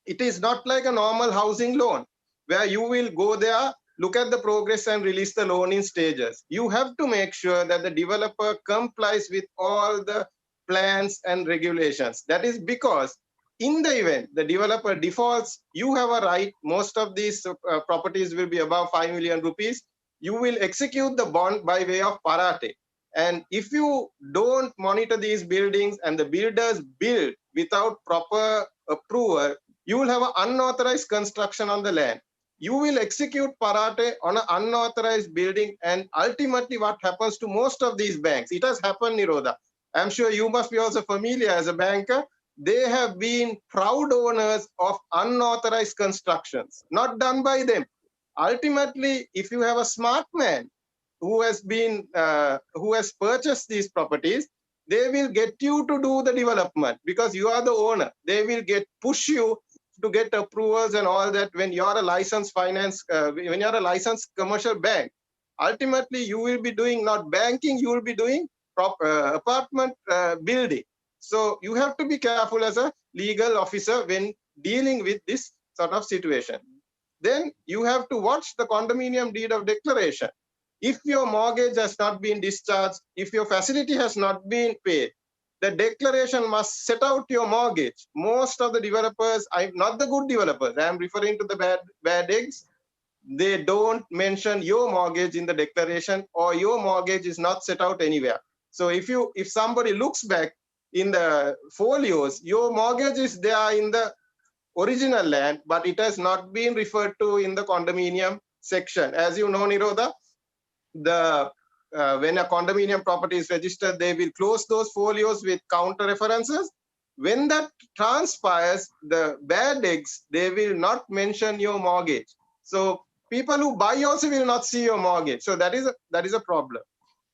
It is not like a normal housing loan where you will go there, look at the progress and release the loan in stages. You have to make sure that the developer complies with all the plans and regulations. That is because in the event the developer defaults, you have a right. Most of these properties will be above 5 million rupees. You will execute the bond by way of parate. And if you don't monitor these buildings and the builders build without proper approval, you will have an unauthorized construction on the land. You will execute parate on an unauthorized building, and ultimately what happens to most of these banks, it has happened, Nirodha. I'm sure you must be also familiar as a banker. They have been proud owners of unauthorized constructions, not done by them. Ultimately, if you have a smart man who has purchased these properties, they will get you to do the development because you are the owner. They will push you to get approvals and all that when you're a licensed finance, when you're a licensed commercial bank. Ultimately, you will be doing not banking, you will be doing apartment building. So you have to be careful as a legal officer when dealing with this sort of situation. then you have to watch the condominium deed of declaration. If your mortgage has not been discharged, if your facility has not been paid, the declaration must set out your mortgage. Most of the developers, not the good developers, I am referring to the bad eggs, they don't mention your mortgage in the declaration, or your mortgage is not set out anywhere. So if somebody looks back in the folios, your mortgage is there in the original land, but it has not been referred to in the condominium section. As you know, Nirodha, when a condominium property is registered, they will close those folios with counter references. When that transpires, the bad eggs, they will not mention your mortgage. So people who buy also will not see your mortgage. So that is a problem.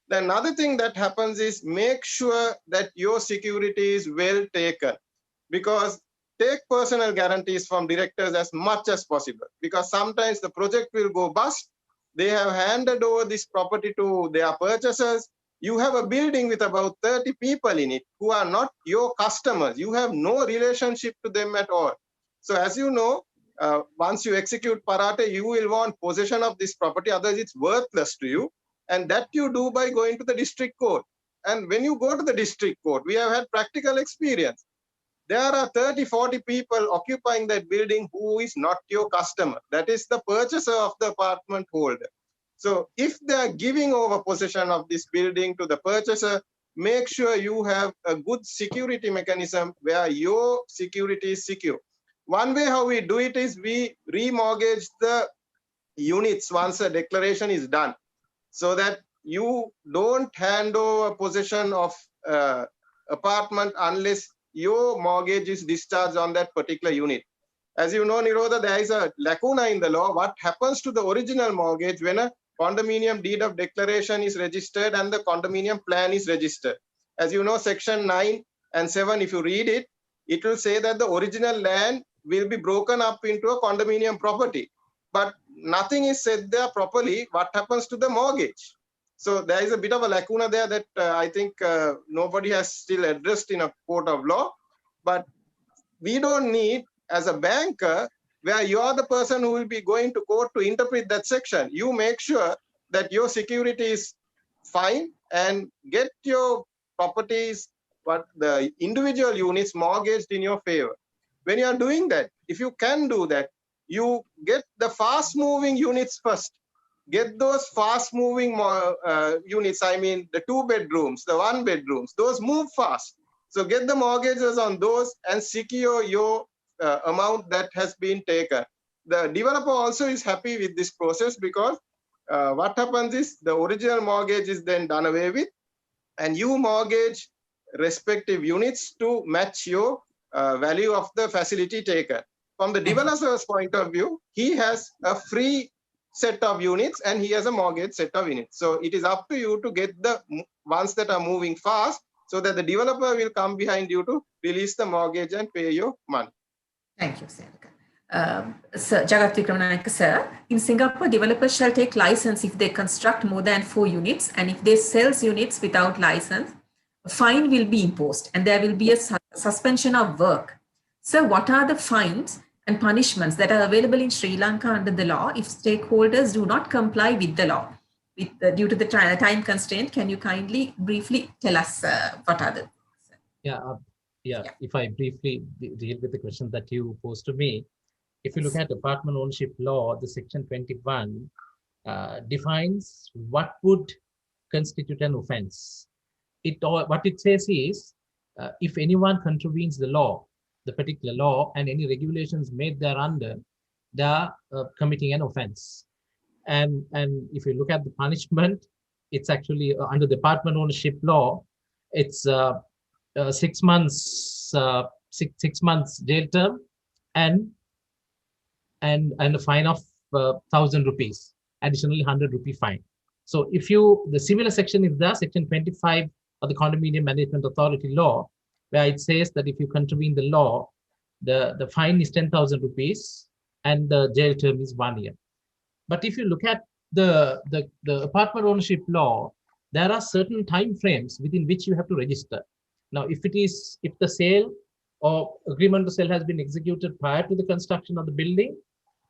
The another thing that happens is make sure that your security is well taken, because take personal guarantees from directors as much as possible, because sometimes the project will go bust. They have handed over this property to their purchasers. You have a building with about 30 people in it who are not your customers. You have no relationship to them at all. So as you know, once you execute parate, you will want possession of this property, otherwise it's worthless to you. And that you do by going to the district court. And when you go to the district court, we have had practical experience. There are 30, 40 people occupying that building who is not your customer. That is the purchaser of the apartment holder. So if they are giving over possession of this building to the purchaser, make sure you have a good security mechanism where your security is secure. One way how we do it is we remortgage the units once a declaration is done, so that you don't hand over possession of apartment unless your mortgage is discharged on that particular unit. As you know, Nirodha, there is a lacuna in the law. What happens to the original mortgage when a condominium deed of declaration is registered and the condominium plan is registered? As you know, section 9 and 7, if you read it, it will say that the original land will be broken up into a condominium property. But nothing is said there properly what happens to the mortgage. So there is a bit of a lacuna there that I think nobody has still addressed in a court of law. But we don't need, as a banker, where you are the person who will be going to court to interpret that section. You make sure that your security is fine and get your properties, but the individual units mortgaged in your favor. When you are doing that, if you can do that, you get the fast moving units first. Get those fast moving units, I mean the 2 bedrooms, the 1 bedrooms, those move fast. So get the mortgages on those and secure your amount that has been taken. The developer also is happy with this process, because what happens is the original mortgage is then done away with, and you mortgage respective units to match your value of the facility taken. From the developer's point of view, he has a free set of units and he has a mortgage set of units. So it is up to you to get the ones that are moving fast, so that the developer will come behind you to release the mortgage and pay your money. Thank you, Sir. Sir, Jagat Vikramanayake, sir, in Singapore, developers shall take license if they construct more than 4 units, and if they sell units without license, a fine will be imposed and there will be a suspension of work. Sir, what are the fines and punishments that are available in Sri Lanka under the law if stakeholders do not comply with the law? Due to the time constraint, can you kindly briefly tell us what are the? Yeah. If I briefly deal with the question that you posed to me, if you look at apartment ownership law, the section 21 defines what would constitute an offense. What it says is, if anyone contravenes the law, the particular law, and any regulations made thereunder, they are committing an offense. And if you look at the punishment, it's actually under the apartment ownership law, it's 6 months, 6 months jail term, and a fine of 1,000 rupees, additionally 100 rupee fine. So if the similar section is there, section 25 of the Condominium Management Authority law, where it says that if you contravene the law, the fine is 10,000 rupees and the jail term is 1 year. But if you look at the apartment ownership law, there are certain time frames within which you have to register. Now, if the sale or agreement to sell has been executed prior to the construction of the building,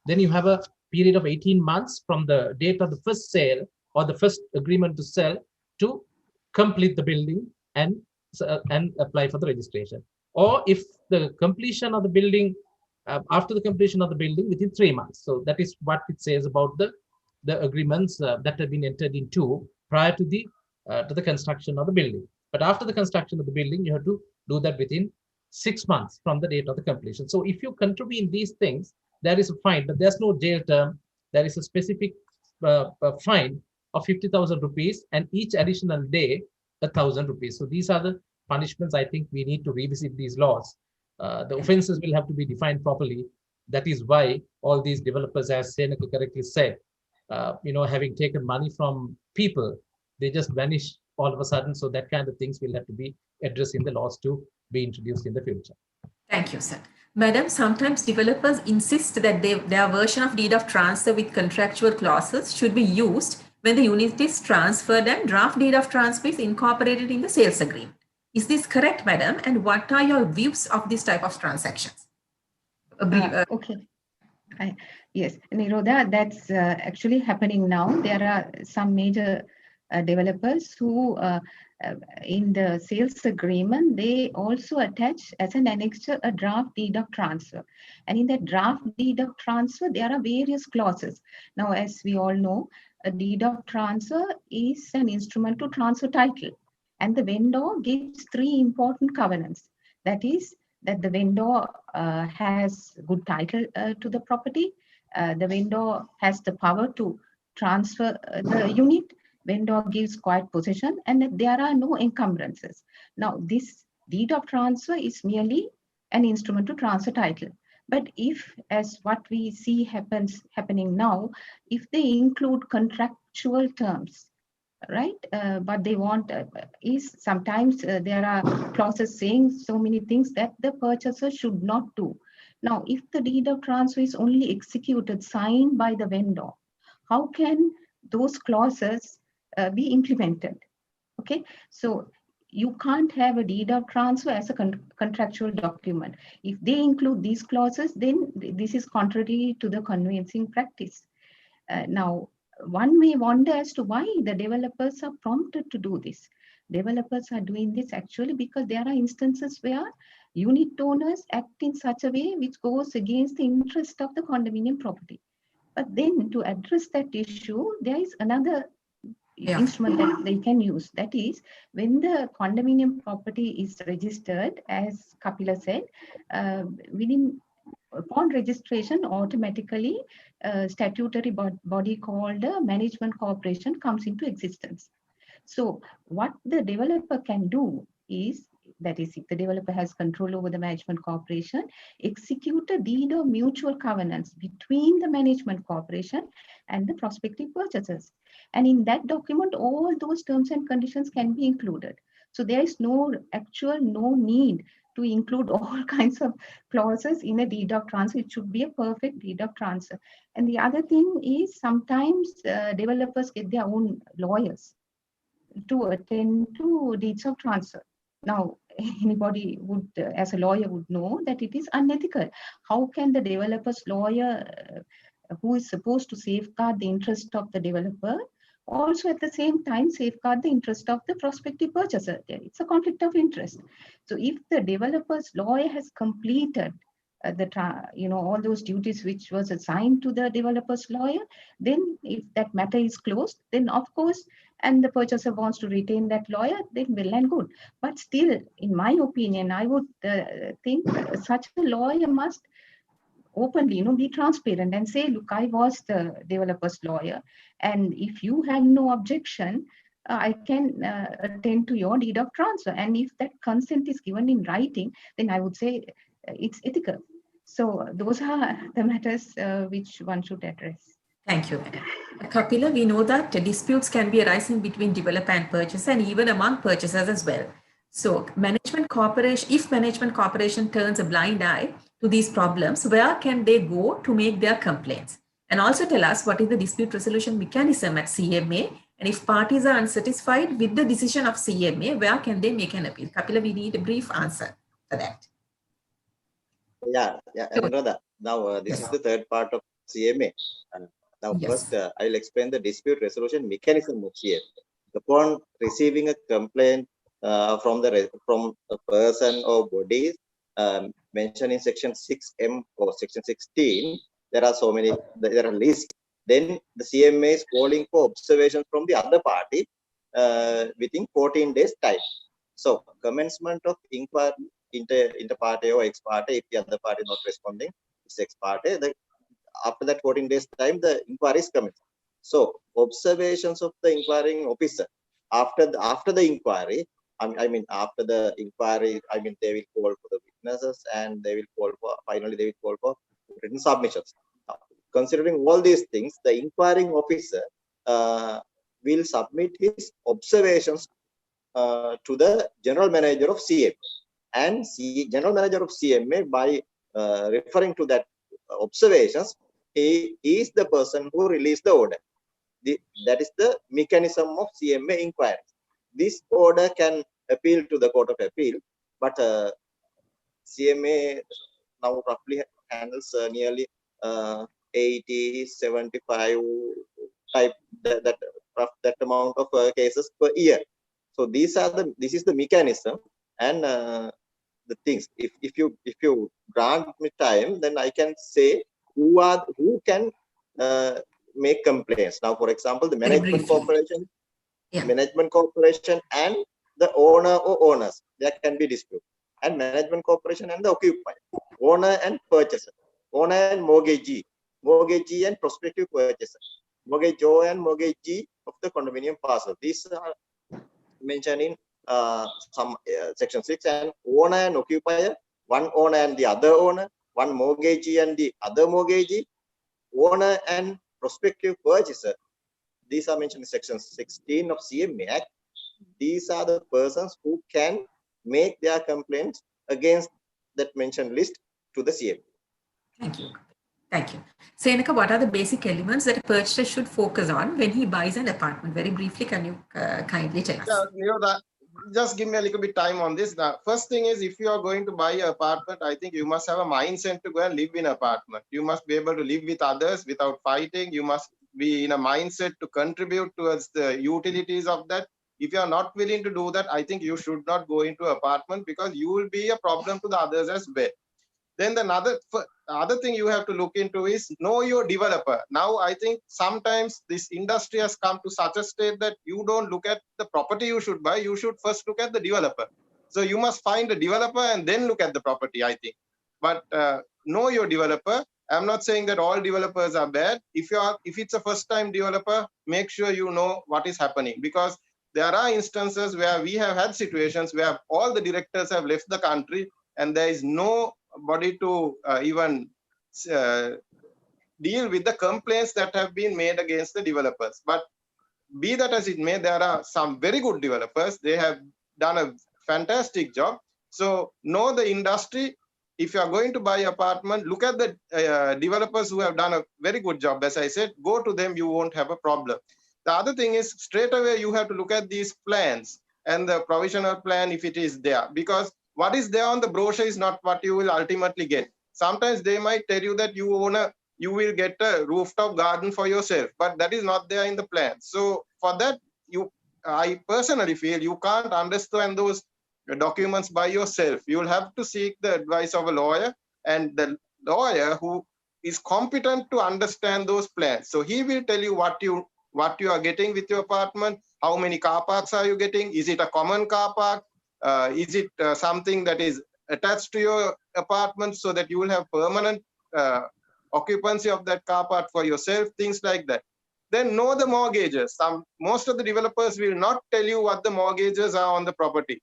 then you have a period of 18 months from the date of the first sale or the first agreement to sell to complete the building and apply for the registration. Or if the completion of the building, after the completion of the building within 3 months. So that is what it says about the agreements that have been entered into prior to the construction of the building. But after the construction of the building, you have to do that within 6 months from the date of the completion. So if you contravene these things, there is a fine, but there's no jail term. There is a specific fine of 50,000 rupees, and each additional day 1,000 rupees. So these are the punishments. I think we need to revisit these laws. The offenses will have to be defined properly. That is why all these developers, as Senaka correctly said, having taken money from people, they just vanish all of a sudden. So that kind of things will have to be addressed in the laws to be introduced in the future. Thank you, sir. Madam, sometimes developers insist that their version of deed of transfer with contractual clauses should be used when the unit is transferred and draft deed of transfer is incorporated in the sales agreement. Is this correct, madam? And what are your views of this type of transactions? Okay. Yes, Nirodha, that's actually happening now. There are some major developers who, in the sales agreement, they also attach as an annexure a draft deed of transfer. And in that draft deed of transfer, there are various clauses. Now, as we all know, a deed of transfer is an instrument to transfer title. And the vendor gives 3 important covenants. That is, that the vendor has good title to the property. The vendor has the power to transfer the unit. Vendor gives quiet possession, and that there are no encumbrances. Now, this deed of transfer is merely an instrument to transfer title. But if, as what we see happening now, if they include contractual terms, right? But they want is sometimes there are clauses saying so many things that the purchaser should not do. Now, if the deed of transfer is only executed, signed by the vendor, how can those clauses be implemented? Okay, so you can't have a deed of transfer as a contractual document. If they include these clauses, then this is contrary to the conveyancing practice. Now, one may wonder as to why the developers are prompted to do this. Developers are doing this actually because there are instances where unit owners act in such a way which goes against the interest of the condominium property. But then to address that issue, there is another instrument that they can use. That is, when the condominium property is registered, as Kapila said, upon registration, automatically a statutory body called a management corporation comes into existence. So what the developer can do is, that is, if the developer has control over the management corporation, execute a deed of mutual covenants between the management corporation and the prospective purchasers. And in that document, all those terms and conditions can be included. So there is no need to include all kinds of clauses in a deed of transfer. It should be a perfect deed of transfer. And the other thing is, sometimes developers get their own lawyers to attend to deeds of transfer. Now, anybody would, as a lawyer, would know that it is unethical. How can the developer's lawyer, who is supposed to safeguard the interest of the developer, also at the same time safeguard the interest of the prospective purchaser? It's a conflict of interest. So if the developer's lawyer has completed all those duties which was assigned to the developer's lawyer, then if that matter is closed, then of course, and the purchaser wants to retain that lawyer, then well and good. But still, in my opinion, I would think such a lawyer must openly, be transparent and say, look, I was the developer's lawyer, and if you have no objection, I can attend to your deed of transfer. And if that consent is given in writing, then I would say it's ethical. So those are the matters which one should address. Thank you, Madam. Kapila, we know that disputes can be arising between developer and purchaser, and even among purchasers as well. So if management corporation turns a blind eye to these problems, where can they go to make their complaints? And also tell us what is the dispute resolution mechanism at CMA, and if parties are unsatisfied with the decision of CMA, where can they make an appeal? Kapila, we need a brief answer for that. Yeah, Anuradha. Now, this is the third part of CMA. Now, Yes. first, I'll explain the dispute resolution mechanism of CMA. Upon receiving a complaint from a person or bodies mentioned in section 6M or section 16, there are so many, there are lists. Then the CMA is calling for observations from the other party within 14 days time. So commencement of inquiry inter parte or ex parte, if the other party not responding, it's ex parte. After that 14 days time, the inquiry is commenced. So observations of the inquiring officer after the inquiry, I mean after the inquiry, I mean they will call for the witnesses and they will call for, finally they will call for written submissions. Now, considering all these things, the inquiring officer will submit his observations to the general manager of CMA, and general manager of CMA, by referring to that observations, he is the person who released the order. That is the mechanism of CMA inquiry. This order can appeal to the Court of Appeal, but CMA now roughly handles nearly 80, 75 type that amount of cases per year. So this is the mechanism, and the things. If you grant me time, then I can say who can make complaints. Now, for example, the management corporation, management corporation, and the owner or owners, there can be dispute. And management corporation and the occupier, owner and purchaser, owner and mortgagee and prospective purchaser, mortgagor and mortgagee of the condominium parcel. These are mentioned in some section 6. And owner and occupier, one owner and the other owner, one mortgagee and the other mortgagee, owner and prospective purchaser. These are mentioned in section 16 of CMA Act. These are the persons who can make their complaints against that mentioned list to the CMA. Thank you. Thank you. Senaka, what are the basic elements that a purchaser should focus on when he buys an apartment? Very briefly, can you kindly tell us? Yeah, just give me a little bit time on this. The first thing is, if you are going to buy an apartment, I think you must have a mindset to go and live in an apartment. You must be able to live with others without fighting. You must be in a mindset to contribute towards the utilities of that. If you are not willing to do that, I think you should not go into an apartment, because you will be a problem to the others as well. Then the other thing you have to look into is know your developer. Now, I think sometimes this industry has come to such a state that you don't look at the property you should buy, you should first look at the developer. So you must find a developer and then look at the property, I think. But know your developer. I'm not saying that all developers are bad. If it's a first time developer, make sure you know what is happening, because there are instances where we have had situations where all the directors have left the country and there is nobody to even deal with the complaints that have been made against the developers. But be that as it may, there are some very good developers. They have done a fantastic job. So know the industry. If you are going to buy an apartment, look at the developers who have done a very good job. As I said, go to them, you won't have a problem. The other thing is, straight away you have to look at these plans and the provisional plan if it is there, because what is there on the brochure is not what you will ultimately get. Sometimes they might tell you that you will get a rooftop garden for yourself, but that is not there in the plan. So for that, I personally feel you can't understand those documents by yourself. You will have to seek the advice of a lawyer, and the lawyer who is competent to understand those plans. So he will tell you what you are getting with your apartment, how many car parks are you getting, is it a common car park, is it something that is attached to your apartment so that you will have permanent occupancy of that car park for yourself, things like that. Then know the mortgages. Most of the developers will not tell you what the mortgages are on the property.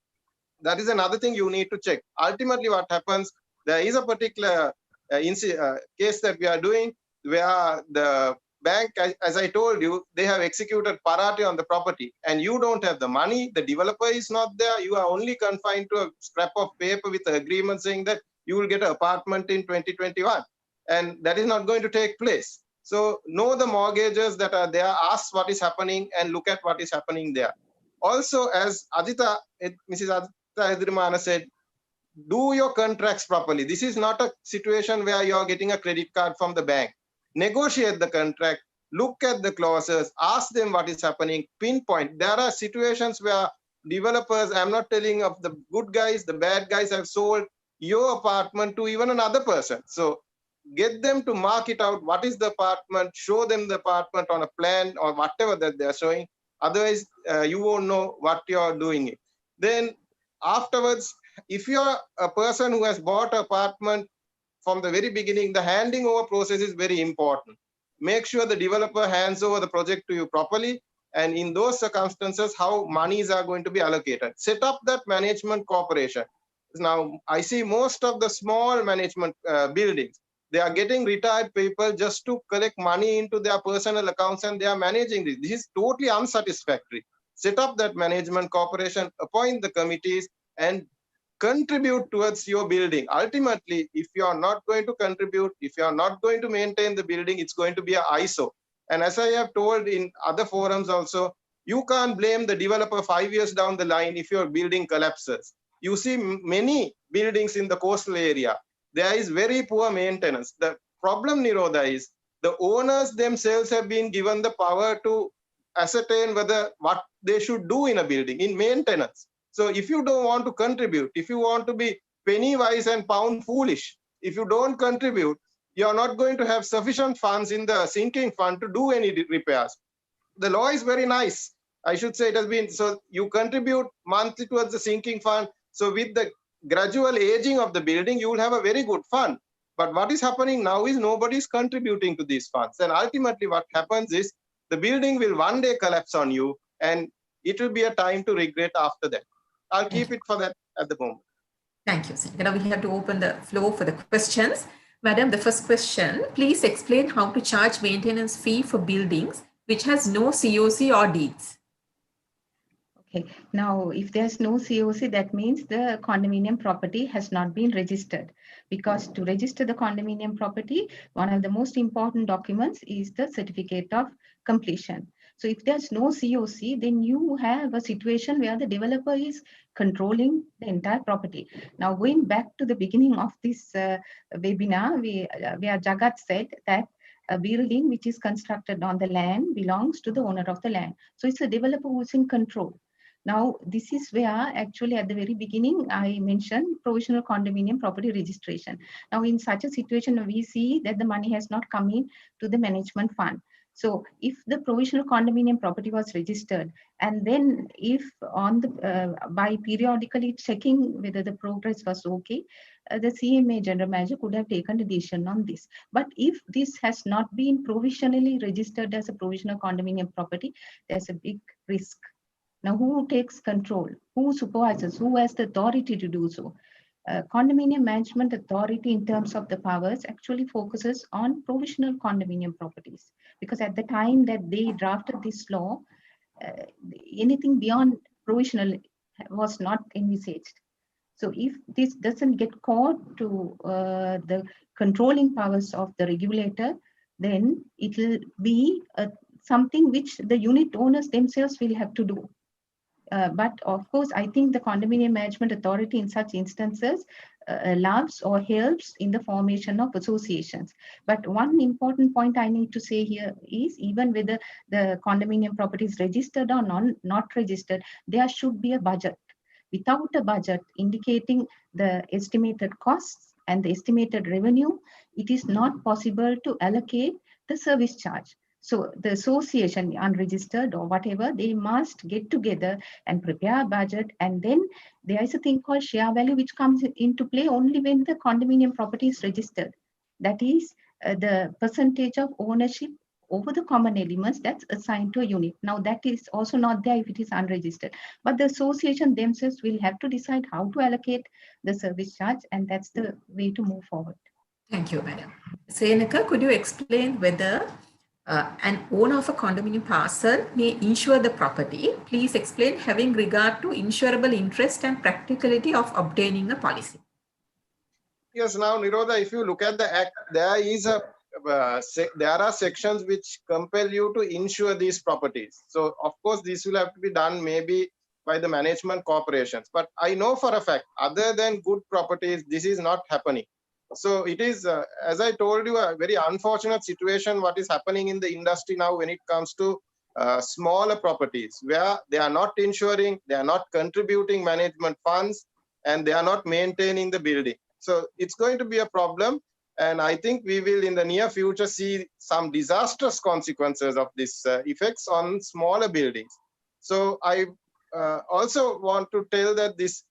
That is another thing you need to check. Ultimately, what happens, there is a particular case that we are doing where the bank, as I told you, they have executed parate on the property and you don't have the money, the developer is not there, you are only confined to a scrap of paper with an agreement saying that you will get an apartment in 2021, and that is not going to take place. So know the mortgages that are there, ask what is happening and look at what is happening there. Also, as Mrs. Adita Edrimana said, do your contracts properly. This is not a situation where you are getting a credit card from the bank. negotiate the contract, look at the clauses, ask them what is happening, pinpoint. There are situations where developers, I'm not telling of the good guys, the bad guys, have sold your apartment to even another person. So get them to mark it out. What is the apartment? Show them the apartment on a plan or whatever that they're showing. Otherwise, you won't know what you're doing. Then afterwards, if you're a person who has bought an apartment from the very beginning, the handing over process is very important. Make sure the developer hands over the project to you properly. And in those circumstances, how monies are going to be allocated. Set up that management corporation. Now, I see most of the small management buildings, they are getting retired people just to collect money into their personal accounts, and they are managing this. This is totally unsatisfactory. Set up that management corporation, appoint the committees, and contribute towards your building. Ultimately, if you are not going to contribute, if you are not going to maintain the building, it's going to be an ISO. And as I have told in other forums also, you can't blame the developer 5 years down the line if your building collapses. You see many buildings in the coastal area, there is very poor maintenance. The problem, Nirodha, is the owners themselves have been given the power to ascertain whether what they should do in a building, in maintenance. So if you don't want to contribute, if you want to be penny wise and pound foolish, if you don't contribute, you're not going to have sufficient funds in the sinking fund to do any repairs. The law is very nice. I should say it has been, so you contribute monthly towards the sinking fund. So with the gradual aging of the building, you will have a very good fund. But what is happening now is nobody is contributing to these funds. And ultimately what happens is the building will one day collapse on you, and it will be a time to regret after that. I'll keep it for that at the moment. Thank you. Now we have to open the floor for the questions. Madam, the first question, please explain how to charge maintenance fee for buildings which has no COC or deeds. Okay, now if there's no COC, that means the condominium property has not been registered. Because to register the condominium property, one of the most important documents is the certificate of completion. So if there's no COC, then you have a situation where the developer is controlling the entire property. Now, going back to the beginning of this webinar, where Jagat said that a building which is constructed on the land belongs to the owner of the land. So it's a developer who's in control. Now, this is where actually at the very beginning, I mentioned provisional condominium property registration. Now, in such a situation, we see that the money has not come in to the management fund. So if the provisional condominium property was registered, and then if on the by periodically checking whether the progress was okay, the CMA general manager could have taken a decision on this. But if this has not been provisionally registered as a provisional condominium property, there's a big risk. Now, who takes control? Who supervises? Who has the authority to do so? Condominium Management Authority, in terms of the powers, actually focuses on provisional condominium properties. Because at the time that they drafted this law, anything beyond provisional was not envisaged. So if this doesn't get caught to the controlling powers of the regulator, then it will be something which the unit owners themselves will have to do. But of course, I think the Condominium Management Authority in such instances allows or helps in the formation of associations. But one important point I need to say here is, even whether the condominium property is registered or not registered, there should be a budget. Without a budget indicating the estimated costs and the estimated revenue, it is not possible to allocate the service charge. So the association, unregistered or whatever, they must get together and prepare a budget. And then there is a thing called share value, which comes into play only when the condominium property is registered. That is the percentage of ownership over the common elements that's assigned to a unit. Now that is also not there if it is unregistered. But the association themselves will have to decide how to allocate the service charge, and that's the way to move forward. Thank you, Madam. Senaka, could you explain whether an owner of a condominium parcel may insure the property? Please explain having regard to insurable interest and practicality of obtaining a policy. Yes, now Nirodha, if you look at the act, there is a there are sections which compel you to insure these properties. So of course, this will have to be done maybe by the management corporations. But I know for a fact, other than good properties, this is not happening. So it is, as I told you, a very unfortunate situation what is happening in the industry now when it comes to smaller properties, where they are not insuring, they are not contributing management funds, and they are not maintaining the building. So it's going to be a problem. And I think we will in the near future see some disastrous consequences of this effects on smaller buildings. So I also want to tell that this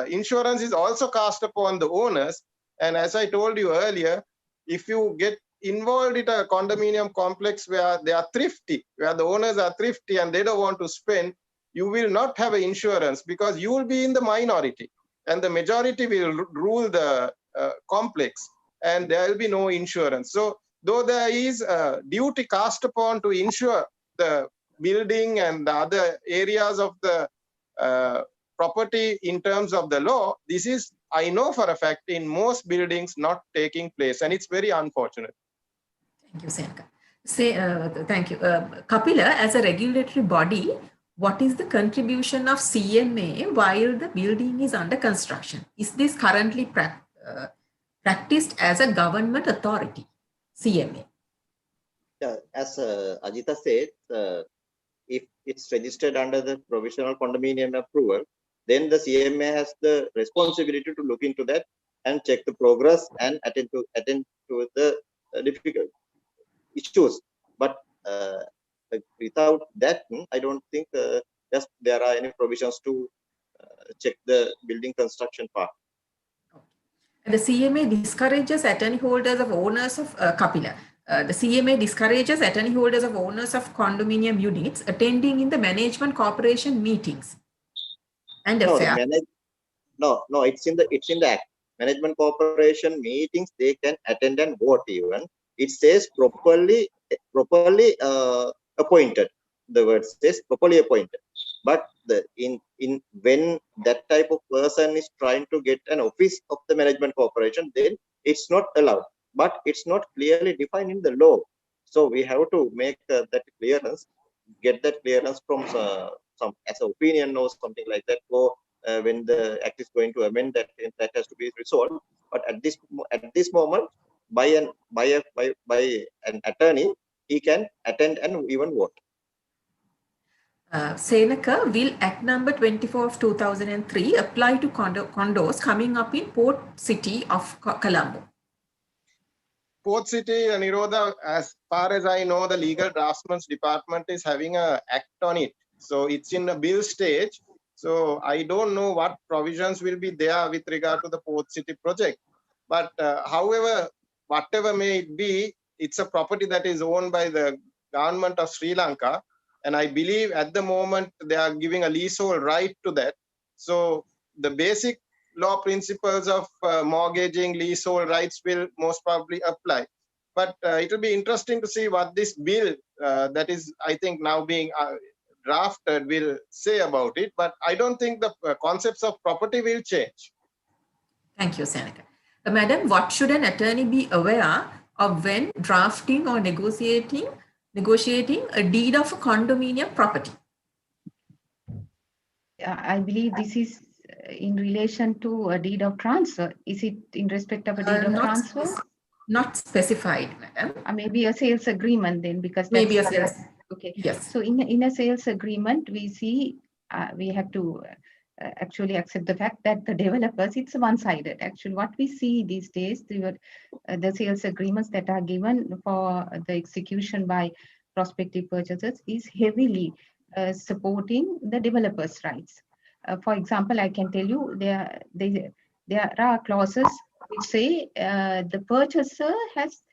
insurance is also cast upon the owners. And as I told you earlier, if you get involved in a condominium complex where they are thrifty, where the owners are thrifty and they don't want to spend, you will not have an insurance because you will be in the minority and the majority will rule the complex and there will be no insurance. So though there is a duty cast upon to insure the building and the other areas of the property in terms of the law, this is, I know for a fact, in most buildings not taking place, and it's very unfortunate. Thank you, Senka. Thank you. Kapila, as a regulatory body, what is the contribution of CMA while the building is under construction? Is this currently practiced as a government authority, CMA? Yeah, as Ajita said, if it's registered under the provisional condominium approval, then the CMA has the responsibility to look into that and check the progress and attend to the difficult issues. But without that, I don't think just there are any provisions to check the building construction part. And the CMA discourages attorney holders of owners of Kapila. The CMA discourages attorney holders of owners of condominium units attending in the management corporation meetings. And no, it's in the act. Management corporation meetings they can attend and vote even. It says properly appointed. The word says properly appointed. But when that type of person is trying to get an office of the management corporation, then it's not allowed. But it's not clearly defined in the law. So we have to make that clearance, get that clearance from some as an opinion or something like that. Or when the act is going to amend that, that has to be resolved. But at this moment, by an attorney, he can attend and even vote. Senaka, will Act number 24 of 2003 apply to condos coming up in Port City of Colombo? Port City, Nirodha, as far as I know, the legal draftsman's department is having an act on it. So it's in a bill stage. So I don't know what provisions will be there with regard to the Port City project. But however, whatever may it be, it's a property that is owned by the government of Sri Lanka. And I believe at the moment they are giving a leasehold right to that. So the basic law principles of mortgaging leasehold rights will most probably apply. But it will be interesting to see what this bill that is, I think, now being drafted will say about it. But I don't think the concepts of property will change. Thank you, Senator. Madam, what should an attorney be aware of when drafting or negotiating a deed of a condominium property? I believe this is in relation to a deed of transfer. Is it in respect of a deed of transfer? Not specified, madam. Maybe a sales agreement then, because maybe a sales. Okay. Yes. So in a sales agreement, we see we have to actually accept the fact that the developers, it's one-sided. Actually, what we see these days, the sales agreements that are given for the execution by prospective purchasers is heavily supporting the developers' rights. For example, I can tell you there are clauses which say the purchaser has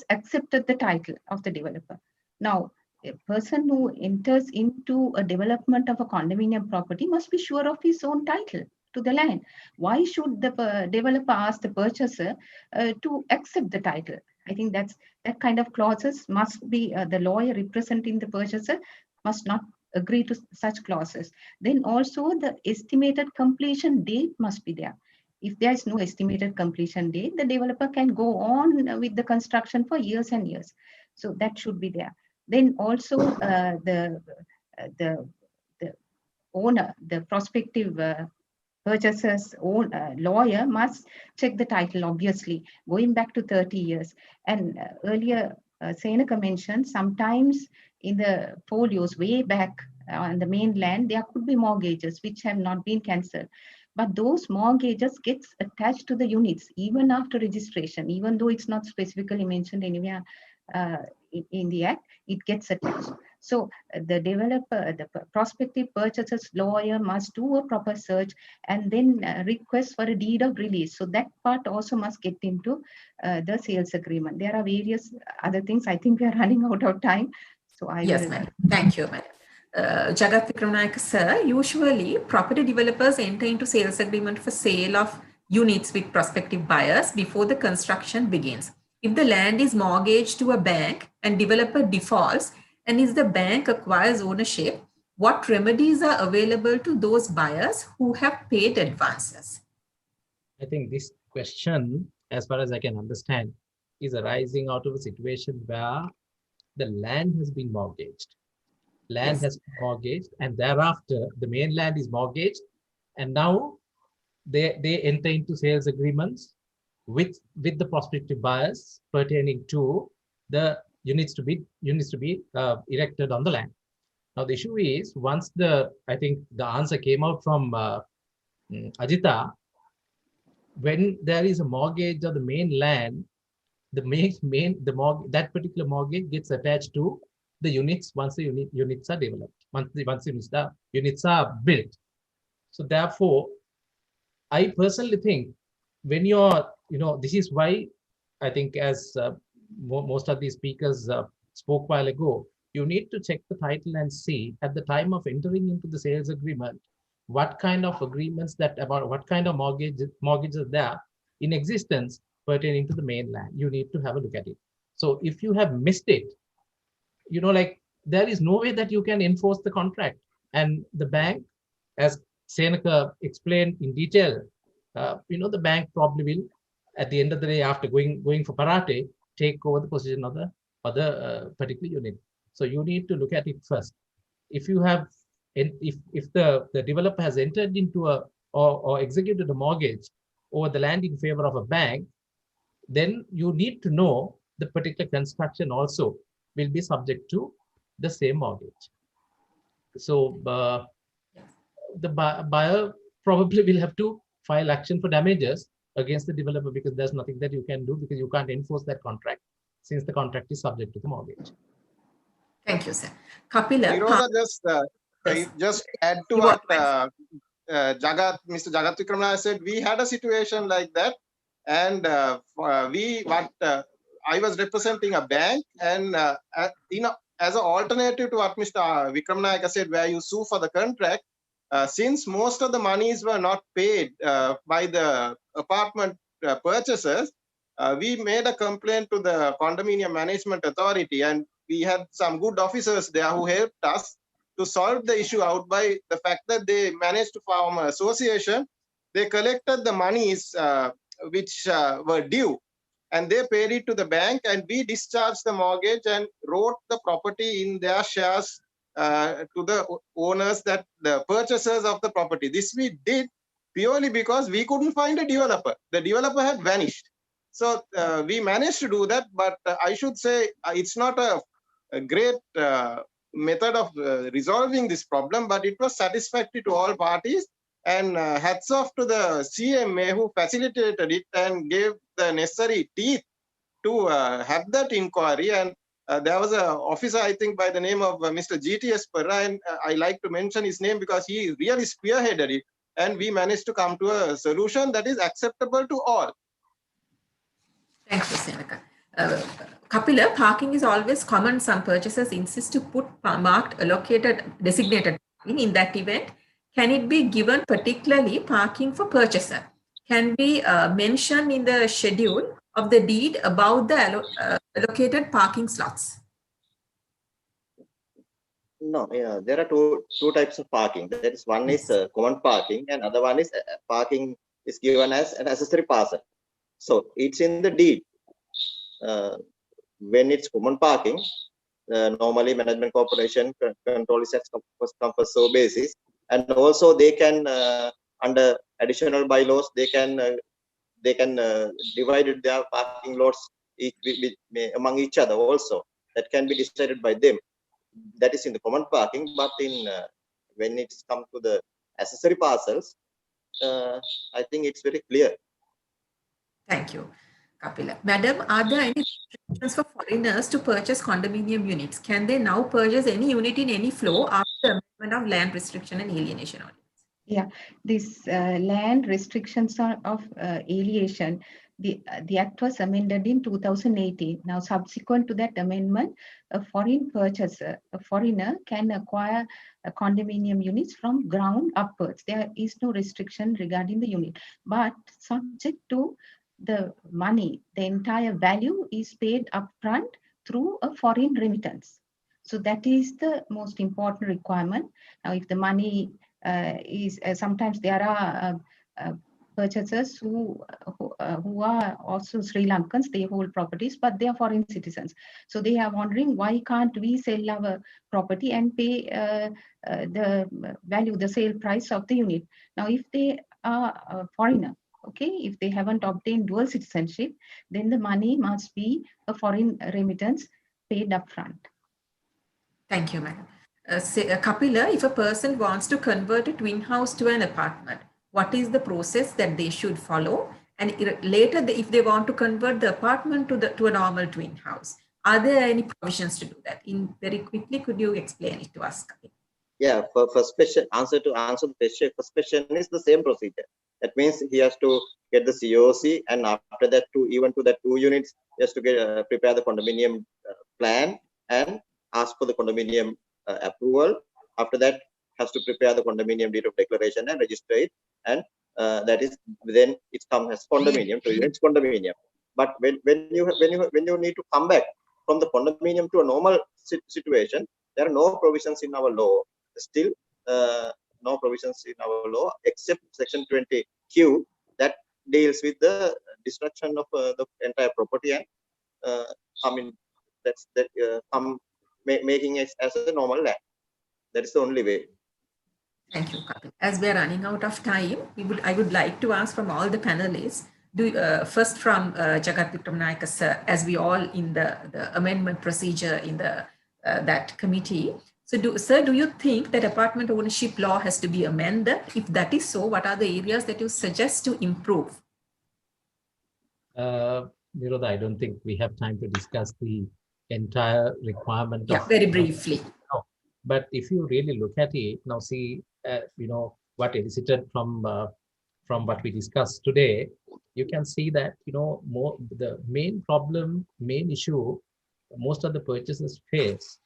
accepted the title of the developer. Now, a person who enters into a development of a condominium property must be sure of his own title to the land. Why should the developer ask the purchaser to accept the title? I think that kind of clauses must be the lawyer representing the purchaser must not agree to such clauses. Then also the estimated completion date must be there. If there is no estimated completion date, the developer can go on with the construction for years and years. So that should be there. Then also the owner, the prospective purchaser's own lawyer must check the title, obviously, going back to 30 years. And earlier, Senaka mentioned sometimes in the folios way back on the mainland, there could be mortgages which have not been cancelled. But those mortgages gets attached to the units even after registration, even though it's not specifically mentioned anywhere in the act, it gets attached. So the developer, the prospective purchaser's lawyer must do a proper search and then request for a deed of release. So that part also must get into the sales agreement. There are various other things. I think we are running out of time. So I Yes, will. madam. Thank you, madam. Jagat Vikramnayak sir, usually property developers enter into sales agreement for sale of units with prospective buyers before the construction begins. If the land is mortgaged to a bank and developer defaults, and if the bank acquires ownership, what remedies are available to those buyers who have paid advances? I think this question, as far as I can understand, is arising out of a situation where the land has been mortgaged. Land has been mortgaged, and thereafter the main land is mortgaged, and now they enter into sales agreements with the prospective buyers pertaining to the units to be erected on the land. Now the issue is, once I think the answer came out from Ajita, when there is a mortgage of the main land, that particular mortgage gets attached to the units once the units are developed, once the units are built. So therefore, I personally think when you're, this is why I think, as most of these speakers spoke a while ago, you need to check the title and see at the time of entering into the sales agreement, what kind of agreements what kind of mortgages there in existence pertaining to the mainland. You need to have a look at it. So if you have missed it, like, there is no way that you can enforce the contract. And the bank, as Senaka explained in detail, the bank probably will, at the end of the day, after going for parate, take over the position of the other particular unit. So you need to look at it first. If you have, if the developer has entered into or executed a mortgage over the land in favor of a bank, then you need to know the particular construction also will be subject to the same mortgage. So the buyer probably will have to file action for damages against the developer, because there's nothing that you can do, because you can't enforce that contract since the contract is subject to the mortgage. Thank you, sir. Kapila, just add to what Mr. Jagat Vikramnayak said. We had a situation like that, and I was representing a bank, and as an alternative to what Mr. Vikramnayak said, where you sue for the contract, since most of the monies were not paid by the apartment purchasers, we made a complaint to the Condominium Management Authority, and we had some good officers there who helped us to solve the issue out by the fact that they managed to form an association. They collected the monies which were due, and they paid it to the bank, and we discharged the mortgage and wrote the property in their shares to the owners, that the purchasers of the property. This we did purely because we couldn't find a developer. The developer had vanished. So we managed to do that, but I should say it's not a great method of resolving this problem, but it was satisfactory to all parties. And hats off to the CMA who facilitated it and gave the necessary teeth to have that inquiry. And there was an officer, I think, by the name of Mr. GTS Perra, and I like to mention his name because he really spearheaded it. And we managed to come to a solution that is acceptable to all. Thank you, Senaka. Kapila, parking is always common. Some purchasers insist to put marked, designated parking. In that event, can it be given particularly parking for purchaser? Can we mention in the schedule of the deed about the allocated parking slots? No, yeah, there are two types of parking. That is, one is common parking, and other one is parking is given as an accessory parcel. So it's in the deed. When it's common parking, normally management corporation control is at comfort basis, and also they can under additional bylaws, they can divide their parking lots among each other also. That can be decided by them. That is in the common parking, but in when it's come to the accessory parcels, I think it's very clear. Thank you, Kapila. Madam, are there any restrictions for foreigners to purchase condominium units? Can they now purchase any unit in any floor after the amendment of land restriction and alienation ordinance? Yeah, this land restrictions of alienation, the act was amended in 2018. Now, subsequent to that amendment, a foreign purchaser, a foreigner can acquire condominium units from ground upwards. There is no restriction regarding the unit, but subject to the money, the entire value is paid upfront through a foreign remittance. So that is the most important requirement. Now, if the money is sometimes there are purchasers who are also Sri Lankans, they hold properties, but they are foreign citizens. So they are wondering, why can't we sell our property and pay the value, the sale price of the unit? Now, if they are a foreigner, okay, if they haven't obtained dual citizenship, then the money must be a foreign remittance paid upfront. Thank you, madam. Kapila, if a person wants to convert a twin house to an apartment, what is the process that they should follow? And later, if they want to convert the apartment to a normal twin house, are there any provisions to do that? Very quickly, could you explain it to us, Kapila? Yeah, for first question, answer the question, first question is the same procedure. That means he has to get the COC, and after that, even to that 2 units, he has to get prepare the condominium plan and ask for the condominium approval. After that, has to prepare the condominium deed of declaration and register it, and that is then it comes as condominium to units condominium. But when you need to come back from the condominium to a normal situation, there are no provisions in our law. Still, no provisions in our law except section 20Q that deals with the destruction of the entire property, and I mean that's making it as a normal land. That is the only way. Thank you, Kapil. As we are running out of time, I would like to ask from all the panelists, first from Jagat Vikramnayaka sir, as we all in the amendment procedure in the that committee. So, sir, do you think that apartment ownership law has to be amended? If that is so, what are the areas that you suggest to improve? Nirodha, I don't think we have time to discuss the entire requirement. Yeah, very briefly. No. But if you really look at it, now see, what elicited from what we discussed today, you can see that, the main problem, main issue most of the purchasers face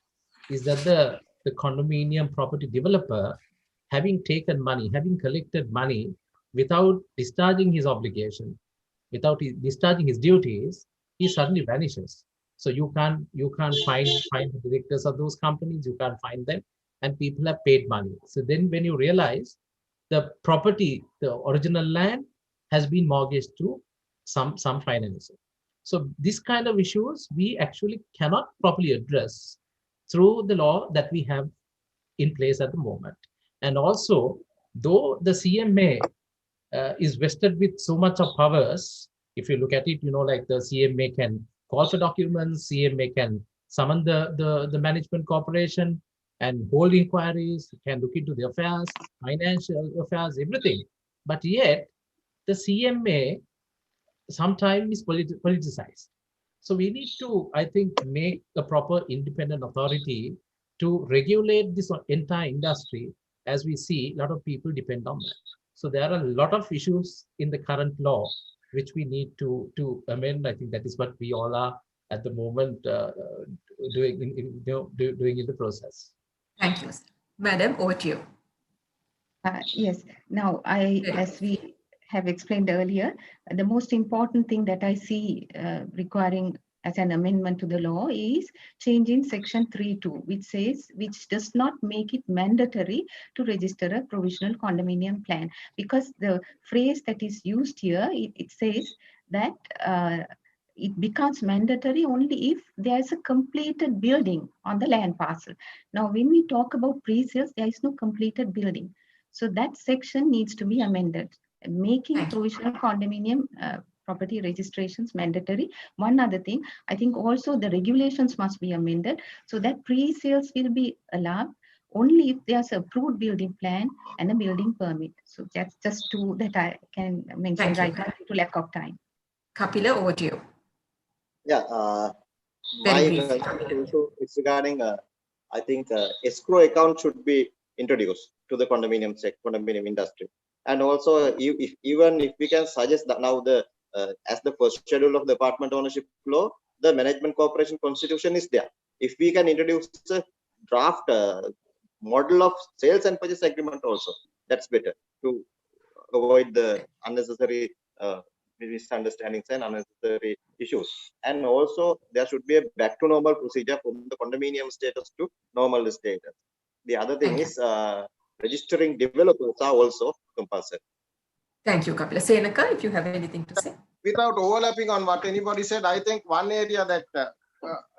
is that the condominium property developer, having taken money, having collected money without discharging his obligation, without discharging his duties, he suddenly vanishes. So you can't find the directors of those companies, you can't find them, and people have paid money. So then when you realize the property, the original land has been mortgaged to some financier. So this kind of issues we actually cannot properly address through the law that we have in place at the moment. And also, though the CMA is vested with so much of powers, if you look at it, like the CMA can call for documents, CMA can summon the management corporation and hold inquiries, can look into the affairs, financial affairs, everything. But yet, the CMA sometimes is politicized. So we need to, I think, make a proper independent authority to regulate this entire industry. As we see, a lot of people depend on that. So there are a lot of issues in the current law which we need to amend. I think that is what we all are at the moment doing in the process. Thank you, madam. Over to you. Yes. Now, as we have explained earlier, the most important thing that I see requiring as an amendment to the law is change in section 3.2, which does not make it mandatory to register a provisional condominium plan, because the phrase that is used here, it says that it becomes mandatory only if there is a completed building on the land parcel. Now, when we talk about pre-sales, there is no completed building. So that section needs to be amended. making provisional condominium property registrations mandatory. One other thing, I think also the regulations must be amended so that pre-sales will be allowed only if there's a approved building plan and a building permit. So that's just two that I can mention right now to lack of time. Kapila, over to you. Yeah, Very my brief. also it's regarding I think escrow account should be introduced to the condominium industry, and also even if we can suggest that now the as the first schedule of the apartment ownership law, the management corporation constitution is there. If we can introduce a draft model of sales and purchase agreement also, that's better to avoid the unnecessary misunderstandings and unnecessary issues. And also there should be a back to normal procedure from the condominium status to normal status. The other thing is registering developers are also compulsory. Thank you, Kapila. Senaka, if you have anything to say. Without overlapping on what anybody said, I think one area that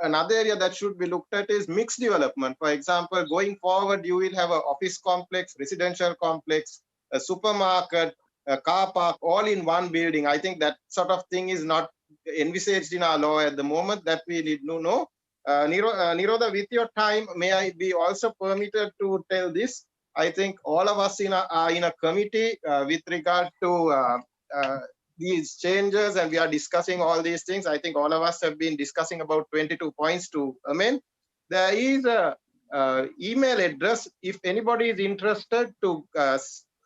another area that should be looked at is mixed development. For example, going forward, you will have an office complex, residential complex, a supermarket, a car park, all in one building. I think that sort of thing is not envisaged in our law at the moment, that we need to know. Nirodha, with your time, may I be also permitted to tell this? I think all of us are in a committee with regard to these changes, and we are discussing all these things. I think all of us have been discussing about 22 points to amend. There is a email address if anybody is interested to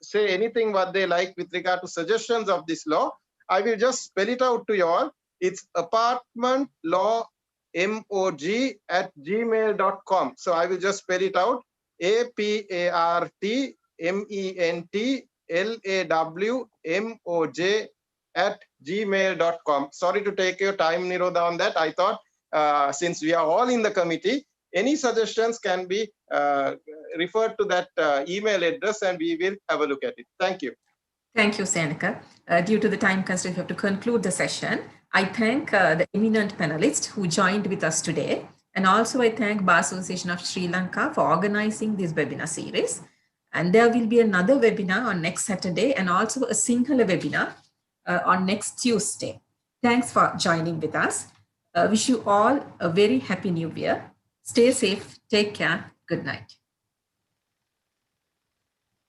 say anything what they like with regard to suggestions of this law. I will just spell it out to you all. It's apartmentlawmog@gmail.com. So I will just spell it out. apartmentlawmoj@gmail.com. Sorry to take your time, Nirodha, on that. I thought since we are all in the committee, any suggestions can be referred to that email address, and we will have a look at it. Thank you. Thank you, Senaka. Due to the time constraint, we have to conclude the session. I thank the eminent panelists who joined with us today. And also I thank Bar Association of Sri Lanka for organizing this webinar series. And there will be another webinar on next Saturday and also a Sinhala webinar on next Tuesday. Thanks for joining with us. Wish you all a very happy new year. Stay safe, take care, good night.